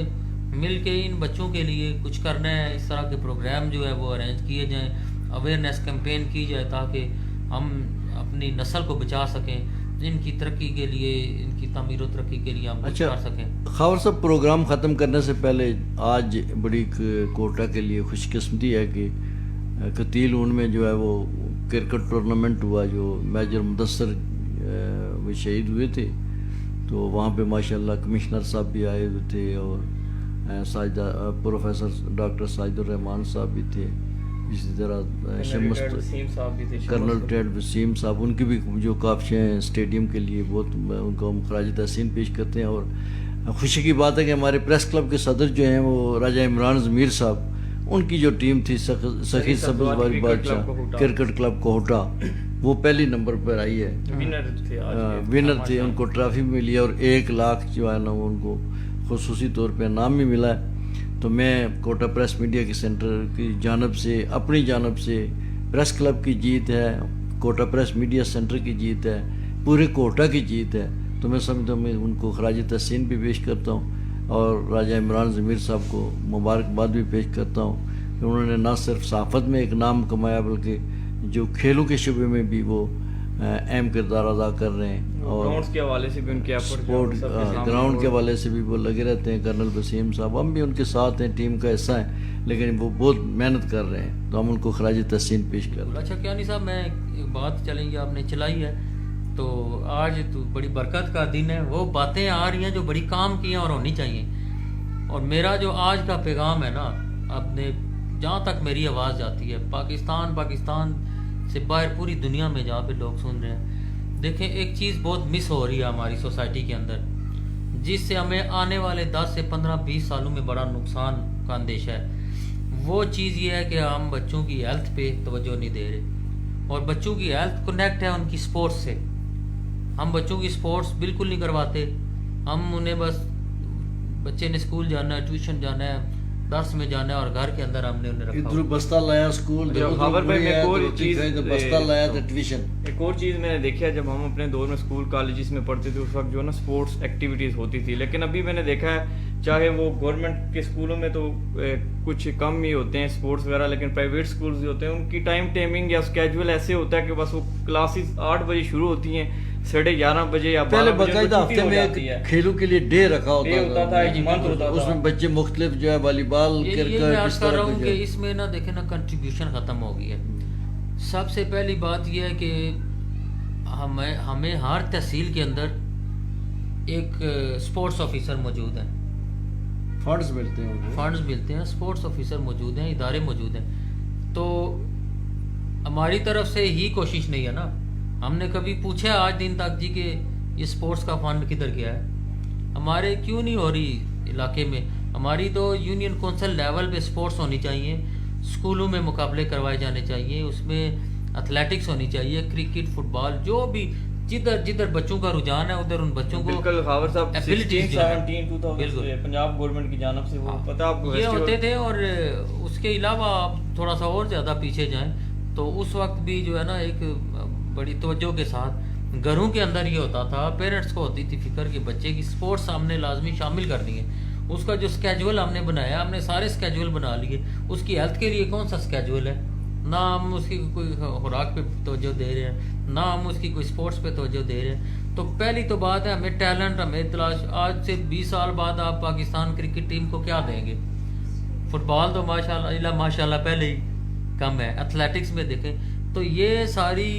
S1: مل کے ان بچوں کے لیے کچھ کرنا ہے. اس طرح کے پروگرام جو ہے وہ ارینج کیے جائیں، اویئرنیس کیمپین کی جائے تاکہ ہم اپنی نسل کو بچا سکیں، ان کی ترقی کے لیے، ان کی تعمیر و ترقی کے لیے ہم کچھ کر سکیں.
S2: خاور صاحب، پروگرام ختم کرنے سے پہلے آج بڑی کوٹا کے لیے خوش قسمتی ہے کہ قتیل اون میں جو ہے وہ کرکٹ ٹورنامنٹ ہوا، جو میجر مدثر وہ شہید ہوئے تھے. تو وہاں پہ ماشاءاللہ کمشنر صاحب بھی آئے ہوئے تھے، اور پروفیسر ڈاکٹر ساجد الرحمان صاحب بھی تھے، اسی طرح کرنل ٹیڈ وسیم صاحب، ان کی بھی جو کاوشیں ہیں اسٹیڈیم کے لیے، بہت ان کو ہم خراج تحسین پیش کرتے ہیں. اور خوشی کی بات ہے کہ ہمارے پریس کلب کے صدر جو ہیں وہ راجہ عمران ضمیر صاحب، ان کی جو ٹیم تھی سخی سبز باری بادشاہ کرکٹ کلب کوہٹا، وہ پہلی نمبر پر آئی ہے، ونر تھے. ان کو ٹرافی ملی اور 1 لاکھ جو ہے نا وہ ان کو خصوصی طور پہ انعام بھی ملا ہے. تو میں کوٹا پریس میڈیا کے سینٹر کی جانب سے، اپنی جانب سے، پریس کلب کی جیت ہے، کوٹا پریس میڈیا سینٹر کی جیت ہے، پورے کوٹا کی جیت ہے. تو میں سمجھتا ہوں میں ان کو خراج تحسین بھی پیش کرتا ہوں، اور راجہ عمران ضمیر صاحب کو مبارکباد بھی پیش کرتا ہوں کہ انہوں نے نہ صرف صحافت میں ایک نام کمایا، بلکہ جو کھیلوں کے شعبے میں بھی وہ اہم کردار ادا کر رہے ہیں، اور
S3: گراؤنڈز کے حوالے سے بھی ان کے
S2: سپورٹ گراؤنڈ کے حوالے سے بھی وہ لگے رہتے ہیں. کرنل وسیم صاحب، ہم بھی ان کے ساتھ ہیں، ٹیم کا حصہ ہیں، لیکن وہ بہت محنت کر رہے ہیں، تو ہم ان کو خراج تحسین پیش کر رہے ہیں.
S1: اچھا کیانی صاحب، میں ایک بات چلیں گے آپ نے چلائی ہے، تو آج تو بڑی برکت کا دن ہے، وہ باتیں آ رہی ہیں جو بڑی کام کی ہیں اور ہونی چاہیے. اور میرا جو آج کا پیغام ہے نا، آپ نے جہاں تک میری آواز جاتی ہے، پاکستان سے باہر پوری دنیا میں جہاں پہ لوگ سن رہے ہیں، دیکھیں ایک چیز بہت مس ہو رہی ہے ہماری سوسائٹی کے اندر، جس سے ہمیں آنے والے 10 سے 15-20 سالوں میں بڑا نقصان کا اندیشہ ہے. وہ چیز یہ ہے کہ ہم بچوں کی ہیلتھ پہ توجہ نہیں دے رہے، اور بچوں کی ہیلتھ کنیکٹ ہے ان کی سپورٹس سے. ہم بچوں کی سپورٹس بالکل نہیں کرواتے. ہم انہیں بس بچے نے اسکول جانا ہے، ٹیوشن جانا ہے، درس میں جانا ہے، اور گھر کے اندر ہم نے انہیں رکھا
S2: ادھر بستہ لایا اسکول،
S3: خبر پہ میں کوئی چیز
S2: بستہ لایا تھا ٹیوشن.
S3: ایک اور چیز میں نے دیکھا ہے، جب ہم اپنے دور میں اسکول کالجز میں پڑھتے تھے اس وقت جو ہے نا اسپورٹس ایکٹیویٹیز ہوتی تھی، لیکن ابھی میں نے دیکھا ہے چاہے وہ گورنمنٹ کے اسکولوں میں تو کچھ کم ہی ہوتے ہیں اسپورٹس وغیرہ، لیکن پرائیویٹ اسکولز جو ہوتے ہیں ان کی ٹائم ٹائمنگ یا اسکیجول ایسے ہوتا ہے کہ بس وہ کلاسز 8 بجے شروع ہوتی ہیں، 11:30 بجے یا 12 بجے
S2: باقاعدہ ہفتے میں ایک کھیلوں کے لیے ڈے رکھا ہوتا تھا، اس میں بچے مختلف جو ہے والی بال،
S1: کرکٹ، اس طرح ہوں کہ اس میں نا دیکھیں نا کنٹریبیوشن ختم ہو گئی ہے. سب سے پہلی بات یہ ہے کہ ہمیں ہر تحصیل کے اندر ایک اسپورٹس آفیسر موجود ہیں،
S2: فنڈز
S1: ملتے ہیں، اسپورٹس آفیسر موجود ہیں، ادارے موجود ہیں. تو ہماری طرف سے ہی کوشش نہیں ہے نا، ہم نے کبھی پوچھا آج دن تک جی کہ یہ اسپورٹس کا فنڈ کدھر گیا ہے؟ ہمارے کیوں نہیں ہو رہی علاقے میں؟ ہماری تو یونین کونسل لیول پہ اسپورٹس ہونی چاہیے، اسکولوں میں مقابلے کروائے جانے چاہیے، اس میں ایتھلیٹکس ہونی چاہیے، کرکٹ، فٹ بال، جو بھی جدھر بچوں کا رجحان ہے ادھر ان بچوں کو
S3: بالکل. خاور صاحب 16-17 پنجاب گورنمنٹ کی جانب سے وہ پتہ آپ کو
S1: یہ ہوتے تھے. اور اس کے علاوہ آپ تھوڑا سا اور زیادہ پیچھے جائیں تو اس وقت بھی جو ہے نا ایک بڑی توجہ کے ساتھ گھروں کے اندر یہ ہوتا تھا، پیرنٹس کو ہوتی تھی فکر کہ بچے کی سپورٹس ہم نے لازمی شامل کر دی ہے. اس کا جو اسکیجول ہم نے بنایا، ہم نے سارے اسکیجول بنا لیے. اس کی ہیلتھ کے لیے کون سا اسکیجول ہے؟ نہ ہم اس کی کوئی خوراک پہ توجہ دے رہے ہیں، نہ ہم اس کی کوئی سپورٹس پہ توجہ دے رہے ہیں. تو پہلی تو بات ہے ہمیں ٹیلنٹ، ہمیں تلاش. آج سے 20 سال بعد آپ پاکستان کرکٹ ٹیم کو کیا دیں گے؟ فٹ بال تو ماشاء اللہ پہلے ہی کم ہے، ایتھلیٹکس میں دیکھیں. تو یہ ساری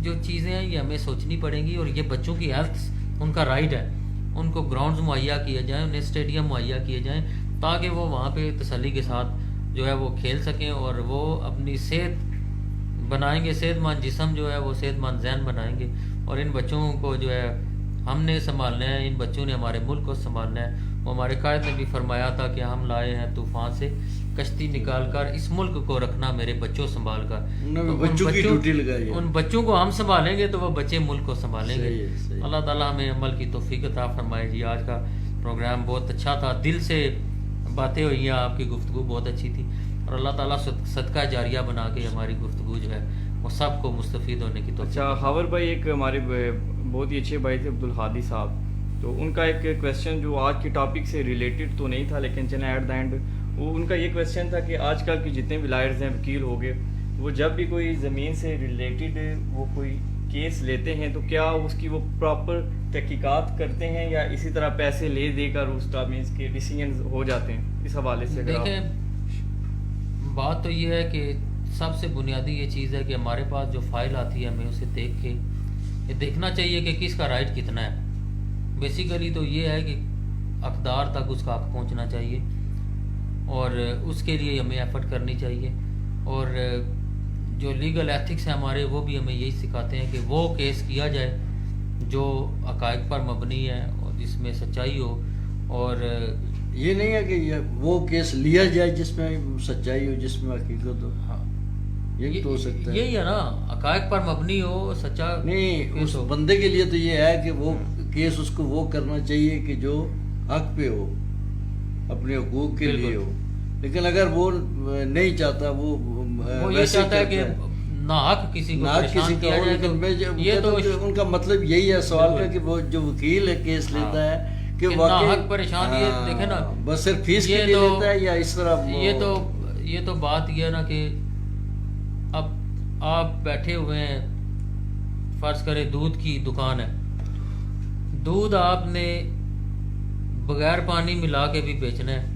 S1: جو چیزیں ہیں یہ ہمیں سوچنی پڑیں گی، اور یہ بچوں کی ہیلتھ ان کا رائٹ ہے. ان کو گراؤنڈز مہیا کیے جائیں، انہیں اسٹیڈیم مہیا کیے جائیں تاکہ وہ وہاں پہ تسلی کے ساتھ جو ہے وہ کھیل سکیں، اور وہ اپنی صحت بنائیں گے، صحت مند جسم جو ہے وہ صحت مند ذہن بنائیں گے. اور ان بچوں کو جو ہے ہم نے سنبھالنا ہے، ان بچوں نے ہمارے ملک کو سنبھالنا ہے. وہ ہمارے قائد نے بھی فرمایا تھا کہ ہم لائے ہیں طوفان سے کشتی نکال کر، اس ملک کو رکھنا میرے بچوں سنبھال کر.
S2: بچوں کی ڈیوٹی لگائی ہے،
S1: ان بچوں کو ہم سنبھالیں گے تو وہ بچے ملک کو سنبھالیں گے. اللہ تعالیٰ ہمیں عمل کی توفیق عطا فرمائے. جی آج کا پروگرام بہت اچھا تھا، دل سے باتیں ہوئی ہیں، آپ کی گفتگو بہت اچھی تھی، اور اللہ تعالیٰ صدقہ جاریہ بنا کے ہماری گفتگو جو ہے اور سب کو مستفید ہونے کی توفیق
S3: اچھا خاور بھائی، ایک ہمارے بہت ہی اچھے بھائی تھے عبدالہادی صاحب، تو ان کا ایک کویسچن جو آج کے ٹاپک سے ریلیٹڈ تو نہیں تھا، لیکن چلیں ایٹ دا اینڈ وہ ان کا یہ کویسچن تھا کہ آج کل کے جتنے بھی لائرز ہیں، وکیل ہو گئے، وہ جب بھی کوئی زمین سے ریلیٹڈ وہ کوئی کیس لیتے ہیں تو کیا اس کی وہ پراپر تحقیقات کرتے ہیں یا اسی طرح پیسے لے دے کر اس کا مینس کے ڈیسیجنز ہو جاتے ہیں؟ اس حوالے سے اگر
S1: دیکھیں، بات تو یہ ہے کہ سب سے بنیادی یہ چیز ہے کہ ہمارے پاس جو فائل آتی ہے ہمیں اسے دیکھ کے یہ دیکھنا چاہیے کہ کس کا رائٹ کتنا ہے. بیسیکلی تو یہ ہے کہ اقدار تک اس کا حق پہنچنا چاہیے اور اس کے لیے ہمیں ایفرٹ کرنی چاہیے. اور جو لیگل ایتھکس ہیں ہمارے، وہ بھی ہمیں یہی سکھاتے ہیں کہ وہ کیس کیا جائے جو حقائق پر مبنی ہے اور جس میں سچائی ہو. اور
S2: یہ نہیں ہے کہ وہ کیس لیا جائے جس میں سچائی ہو، جس میں حقیقت ہو.
S1: ہاں،
S2: یہ بھی تو ہو سکتا ہے.
S1: یہی ہے نا، حقائق پر مبنی ہو، سچا
S2: نہیں،
S1: کیس
S2: اس
S1: ہو.
S2: بندے کے لیے تو یہ ہے کہ وہ کیس اس کو وہ کرنا چاہیے کہ جو حق پہ ہو، اپنے حقوق کے لیے ہو. لیکن اگر وہ نہیں چاہتا، وہ
S1: یہ
S2: ویسے
S1: چاہتا ہے کہ
S2: کرتا ہے،
S1: ناحق کسی کو
S2: نہ
S1: پریشان
S2: کسی
S1: کیا
S2: کا ہو.
S1: جائے
S2: لیکن
S1: تو یہ تو
S2: ان کا مطلب یہی ہے سوال کا
S1: بالکل.
S2: کہ وہ جو وکیل ہے کیس لیتا ہے کہ
S1: کہ
S2: واقعی
S1: ناحق پریشان، یہ دیکھیں نا،
S2: بس صرف فیس کے
S1: یہ
S2: لیے
S1: تو-
S2: لیتا ہے یا اس طرح
S1: یہ تو بات یہ ہے نا کہ اب آپ بیٹھے ہوئے ہیں، فرض کریں دودھ کی دکان ہے، دودھ آپ نے بغیر پانی ملا کے بھی بیچنا ہے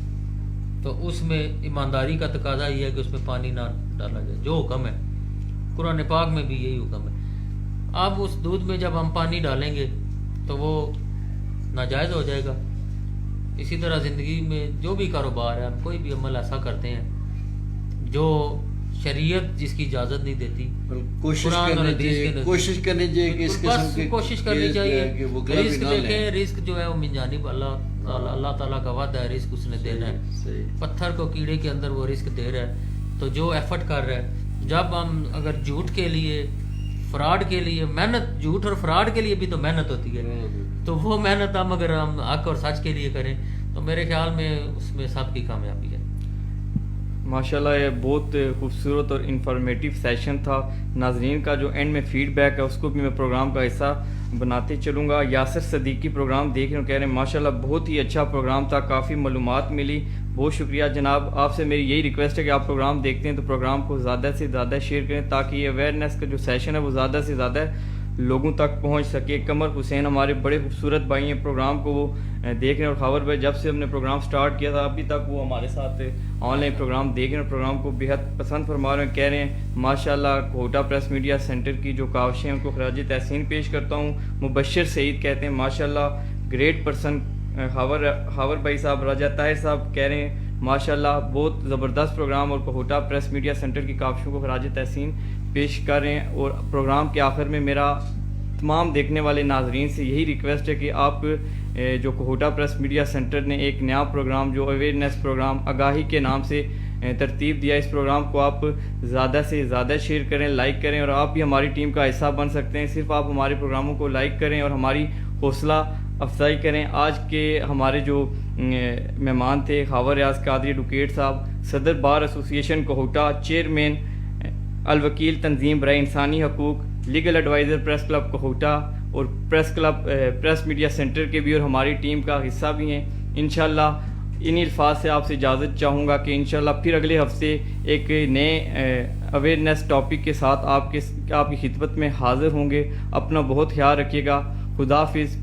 S1: تو اس میں ایمانداری کا تقاضا یہ ہے کہ اس میں پانی نہ ڈالا جائے، جو حکم ہے قرآن پاک میں بھی یہی حکم ہے. اب اس دودھ میں جب ہم پانی ڈالیں گے تو وہ ناجائز ہو جائے گا. اسی طرح زندگی میں جو بھی کاروبار ہے، ہم کوئی بھی عمل ایسا کرتے ہیں جو شریعت جس کی اجازت نہیں دیتی،
S2: کوشش
S1: قرآن اور
S2: کرنی
S1: حدیث کے
S2: چاہیے،
S1: نزدیک.
S2: کوشش کرنی چاہیے کہ اس
S1: بس
S2: قسم کی
S1: کوشش کرنی
S2: کہ
S1: چاہیے.
S2: وہ غلط
S1: رزق
S2: نہ
S1: دیکھیں،
S2: لیں.
S1: رزق جو ہے وہ من جانب اللہ تعالیٰ کا وعدہ ہے، رزق اس نے دینا ہے.
S2: صحیح.
S1: پتھر کو کیڑے کے اندر وہ رزق دے رہا ہے. تو جو ایفرٹ کر رہا ہے، جب ہم اگر جھوٹ کے لیے، فراڈ کے لیے محنت، جھوٹ اور فراڈ کے لیے بھی تو محنت ہوتی ہے، تو وہ محنت اگر ہم حق اور سچ کے لیے کریں تو میرے خیال میں اس میں سب کی کامیابی ہے.
S3: ماشاءاللہ یہ بہت خوبصورت اور انفارمیٹیو سیشن تھا. ناظرین کا جو اینڈ میں فیڈ بیک ہے اس کو بھی میں پروگرام کا حصہ بناتے چلوں گا. یاسر صدیقی پروگرام دیکھ رہے ہیں، کہہ رہے ہیں ماشاءاللہ بہت ہی اچھا پروگرام تھا، کافی معلومات ملی. بہت شکریہ جناب. آپ سے میری یہی ریکویسٹ ہے کہ آپ پروگرام دیکھتے ہیں تو پروگرام کو زیادہ سے زیادہ شیئر کریں تاکہ یہ اویئرنیس کا جو سیشن ہے وہ زیادہ سے زیادہ لوگوں تک پہنچ سکے. قمر حسین ہمارے بڑے خوبصورت بھائی ہیں، پروگرام کو وہ دیکھ رہے ہیں. اور خاور بھائی جب سے ہم نے پروگرام سٹارٹ کیا تھا ابھی تک وہ ہمارے ساتھ آن لائن پروگرام دیکھ رہے ہیں، پروگرام کو بہت پسند فرما رہے ہیں. کہہ رہے ہیں ماشاءاللہ کوہٹا پریس میڈیا سینٹر کی جو کاوشیں ہیں ان کو خراج تحسین پیش کرتا ہوں. مبشر سعید کہتے ہیں ماشاءاللہ گریٹ پرسن. خاور بھائی صاحب، راجہ طاہر صاحب کہہ رہے ہیں ماشاءاللہ بہت زبردست پروگرام اور کوہٹا پریس میڈیا سینٹر کی کاوشوں کو خراج تحسین پیش کر رہے ہیں. اور پروگرام کے آخر میں میرا تمام دیکھنے والے ناظرین سے یہی ریکویسٹ ہے کہ آپ جو کوہٹا پریس میڈیا سینٹر نے ایک نیا پروگرام جو اویئرنیس پروگرام آگاہی کے نام سے ترتیب دیا، اس پروگرام کو آپ زیادہ سے زیادہ شیئر کریں، لائک کریں اور آپ بھی ہماری ٹیم کا حصہ بن سکتے ہیں. صرف آپ ہمارے پروگراموں کو لائک کریں اور ہماری حوصلہ افزائی کریں. آج کے ہمارے جو مہمان تھے خاور ریاض قادری ایڈوکیٹ صاحب، صدر بار ایسوسی ایشن کوہٹا، چیئرمین الوکیل تنظیم برائے انسانی حقوق، لیگل ایڈوائزر پریس کلب کوہٹا اور پریس میڈیا سینٹر کے بھی اور ہماری ٹیم کا حصہ بھی ہیں. انشاءاللہ انہی الفاظ سے آپ سے اجازت چاہوں گا کہ انشاءاللہ پھر اگلے ہفتے ایک نئے اویئرنیس ٹاپک کے ساتھ آپ کی خدمت میں حاضر ہوں گے. اپنا بہت خیال رکھیے گا. خدا حافظ.